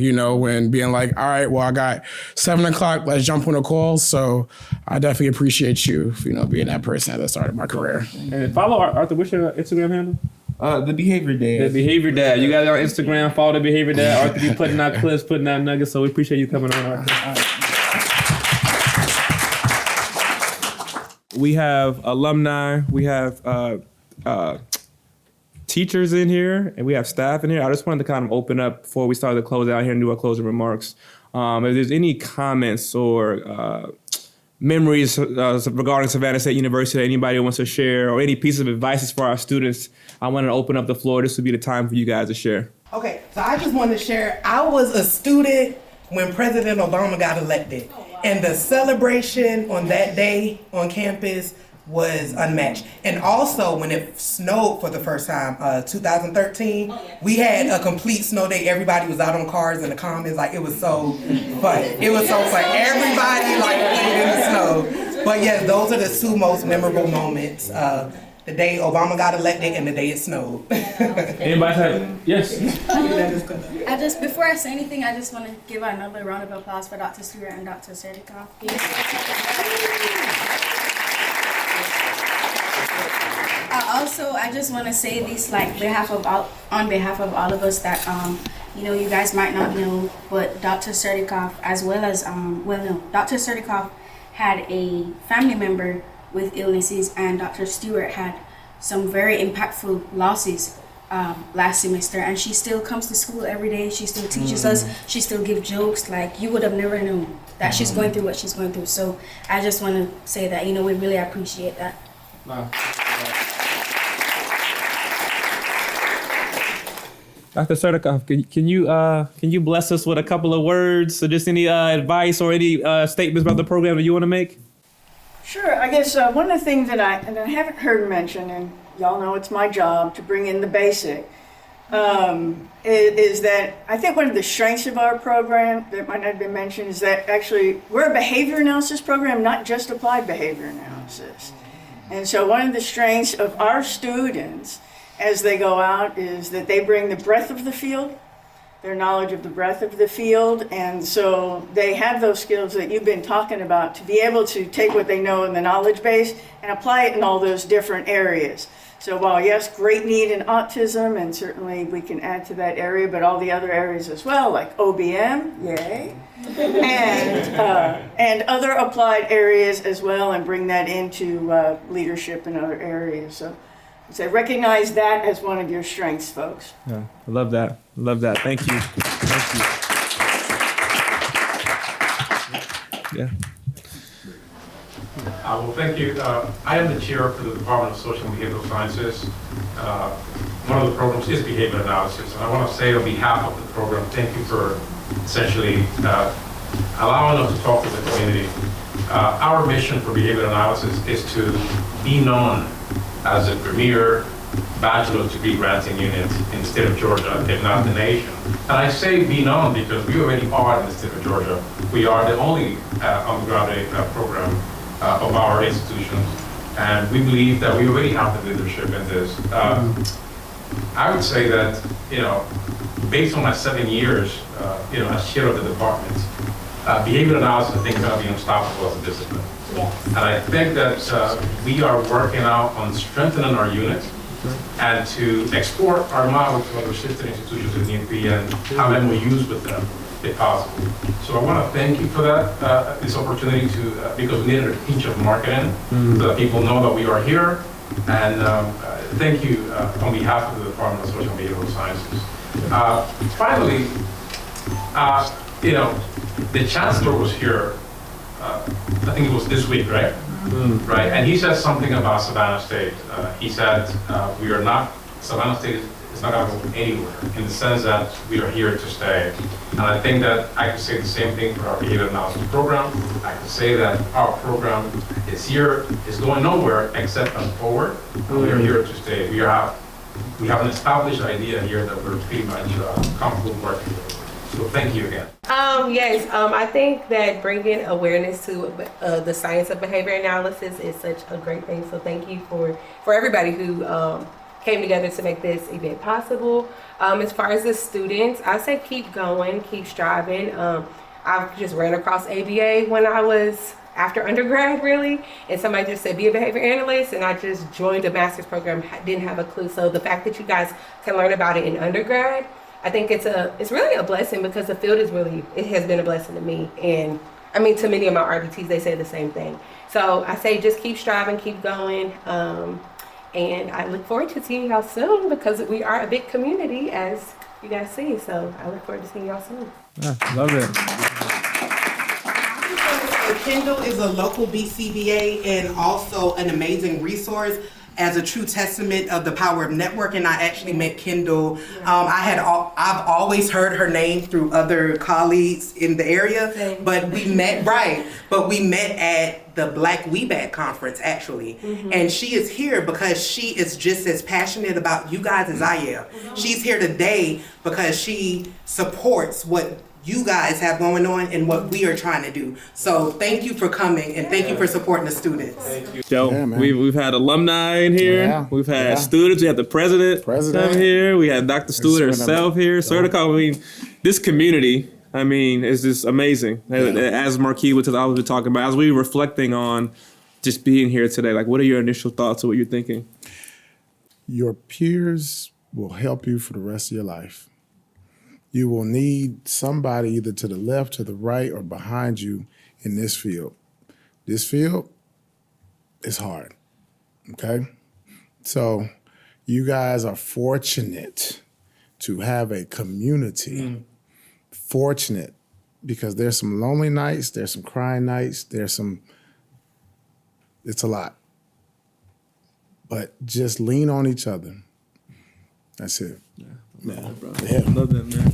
and being like, all right, well, I got 7 o'clock, let's jump on a call. So I definitely appreciate you, being that person at the start of my career. And follow Arthur, what's your Instagram handle? The Behavior Dad. The Behavior Dad. You got it on Instagram, follow the Behavior Dad. Arthur be putting out clips, putting out nuggets, so we appreciate you coming on, Arthur. We have alumni, we have teachers in here and we have staff in here. I just wanted to kind of open up before we start to close out here and do our closing remarks. If there's any comments or memories regarding Savannah State University that anybody wants to share, or any piece of advice for our students, I want to open up the floor. This would be the time for you guys to share. Okay, so I just want to share, I was a student when President Obama got elected. And the celebration on that day on campus was unmatched. And also when it snowed for the first time, 2013, we had a complete snow day. Everybody was out on cars in the commons. Like, it was so fun. It was so fun. Everybody like played in the snow. But yes, those are the two most memorable moments. The day Obama got elected and the day it snowed. Anybody have? Yes. Before I say anything, I just want to give another round of applause for Dr. Stewart and Dr. Serdikoff. I just want to say this, like, on behalf of all of us that, you guys might not know, but Dr. Serdikoff, as well as, Dr. Serdikoff had a family member with illnesses, and Dr. Stewart had some very impactful losses last semester, and she still comes to school every day. She still teaches us. She still gives jokes. Like, you would have never known that she's going through what she's going through. So I just want to say that, we really appreciate that. Wow. Dr. Serdikoff, can you bless us with a couple of words, or just any advice or any statements about the program that you want to make? Sure. I guess one of the things that I haven't heard mentioned, and y'all know it's my job to bring in the basic, is that I think one of the strengths of our program that might not have been mentioned is that actually we're a behavior analysis program, not just applied behavior analysis. And so one of the strengths of our students as they go out is that they bring the breadth of the field, their knowledge of the breadth of the field, and so they have those skills that you've been talking about to be able to take what they know in the knowledge base and apply it in all those different areas. So while yes, great need in autism, and certainly we can add to that area, but all the other areas as well, like OBM, yay, and other applied areas as well, and bring that into leadership in other areas. So recognize that as one of your strengths, folks. Yeah, I love that. Love that. Thank you. Yeah. Well, thank you. I am the chair for the Department of Social and Behavioral Sciences. One of the programs is behavior analysis. And I want to say on behalf of the program, thank you for essentially allowing us to talk to the community. Our mission for behavior analysis is to be known as a premier bachelor's degree granting unit in the state of Georgia, if not the nation. And I say be known because we already are in the state of Georgia. We are the only undergraduate program of our institutions. And we believe that we already have the leadership in this. I would say that, based on my 7 years, as chair of the department, behavior analysis, I think, is going to be unstoppable as a discipline. Yes. And I think that we are working out on strengthening our unit and to export our model to other sister institutions if need be and have MOUs with them, if possible. So I want to thank you for that, this opportunity to, because we needed a pinch of marketing so that people know that we are here. And thank you on behalf of the Department of Social and Behavioral Sciences. Finally, the chancellor was here, I think it was this week, right? Right, and he said something about Savannah State. He said, Savannah State is not going to go anywhere, in the sense that we are here to stay. And I think that I could say the same thing for our behavior analysis program. I could say that our program is going nowhere except on forward. And we are here to stay. We have an established idea here that we're pretty much comfortable working with. So thank you again. Yes, I think that bringing awareness to the science of behavior analysis is such a great thing. So thank you for everybody who came together to make this event possible. As far as the students, I say keep going, keep striving. I just ran across ABA when I was after undergrad, really, and somebody just said be a behavior analyst, and I just joined a master's program, didn't have a clue. So the fact that you guys can learn about it in undergrad, I think it's really a blessing, because the field it has been a blessing to me, and I mean to many of my RBTs, they say the same thing. So I say just keep striving, keep going, And I look forward to seeing y'all soon because we are a big community, as you guys see. So I look forward to seeing y'all soon. Love it. Kendall is a local BCBA and also an amazing resource as a true testament of the power of networking. I actually met Kendall. I've always heard her name through other colleagues in the area, but we met at the Black WeBat conference actually. And she is here because she is just as passionate about you guys as I am. She's here today because she supports what you guys have going on and what we are trying to do. So thank you for coming and thank you for supporting the students. Thank you. Joe, we've had alumni in here. We've had students. We had the president come here. We had Dr. Stewart herself here. Certical. I mean, this community, I mean, is just amazing. As Marquis was always talking about, as we were reflecting on just being here today, like what are your initial thoughts of what you're thinking? Your peers will help you for the rest of your life. You will need somebody either to the left, to the right, or behind you in this field. This field is hard, okay? So you guys are fortunate to have a community. Fortunate because there's some lonely nights, there's some crying nights, it's a lot. But just lean on each other. That's it. Love that, man.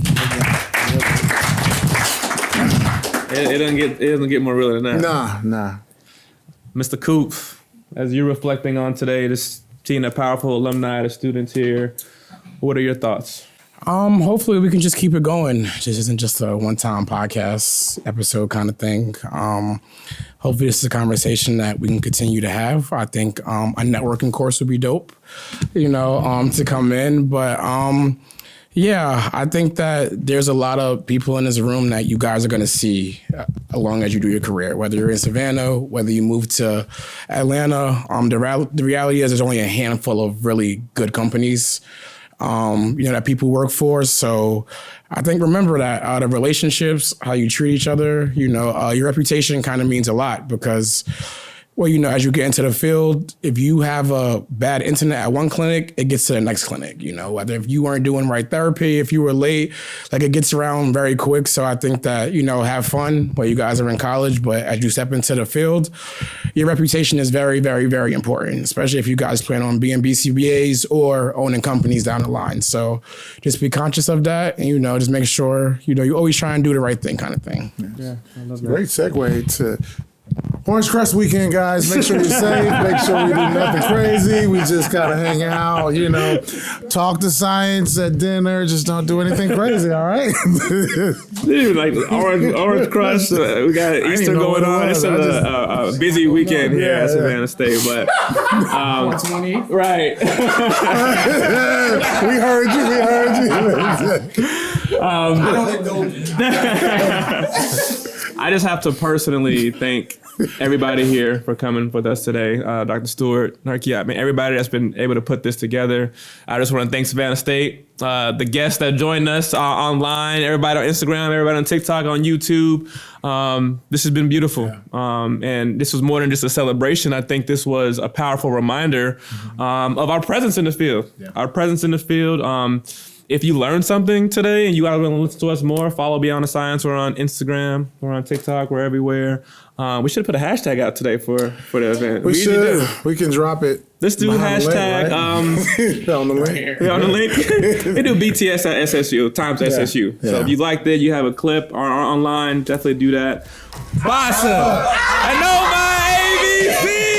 It doesn't get more real than that. Nah. Mr. Coop, as you're reflecting on today, just seeing the powerful alumni, the students here, what are your thoughts? Hopefully we can just keep it going. This isn't just a one-time podcast episode kind of thing. Hopefully this is a conversation that we can continue to have. I think a networking course would be dope, to come in. But yeah, I think that there's a lot of people in this room that you guys are going to see as long as you do your career, whether you're in Savannah, whether you move to Atlanta. The reality is there's only a handful of really good companies that people work for. So I think remember that the relationships, how you treat each other, your reputation kind of means a lot because, as you get into the field, if you have a bad internet at one clinic, it gets to the next clinic, whether if you weren't doing right therapy, if you were late, it gets around very quick. So I think that, have fun while you guys are in college, but as you step into the field, your reputation is very, very, very important, especially if you guys plan on being BCBAs or owning companies down the line. So just be conscious of that and, just make sure, you always try and do the right thing kind of thing. Yeah, I love that. Great segue to Orange Crest weekend, guys. Make sure you're safe. Make sure we do nothing crazy. We just gotta hang out, talk to science at dinner. Just don't do anything crazy, all right? Dude, like Orange Crush. We got Easter going on. It's a busy weekend here at Savannah State, but 420. Right. We heard you. I just have to personally thank everybody here for coming with us today. Dr. Stewart, Marquis, everybody that's been able to put this together. I just want to thank Savannah State, the guests that joined us online, everybody on Instagram, everybody on TikTok, on YouTube. This has been beautiful. And this was more than just a celebration. I think this was a powerful reminder of our presence in the field. Yeah. Our presence in the field. If you learned something today and you want to listen to us more, follow Beyond the Science. We're on Instagram. We're on TikTok. We're everywhere. We should have put a hashtag out today for the event. We should. We can drop it. Let's do hashtag. On the link. On the link. We do BTS at SSU times SSU. So if you liked it, you have a clip or online, definitely do that. Awesome. I know my ABC.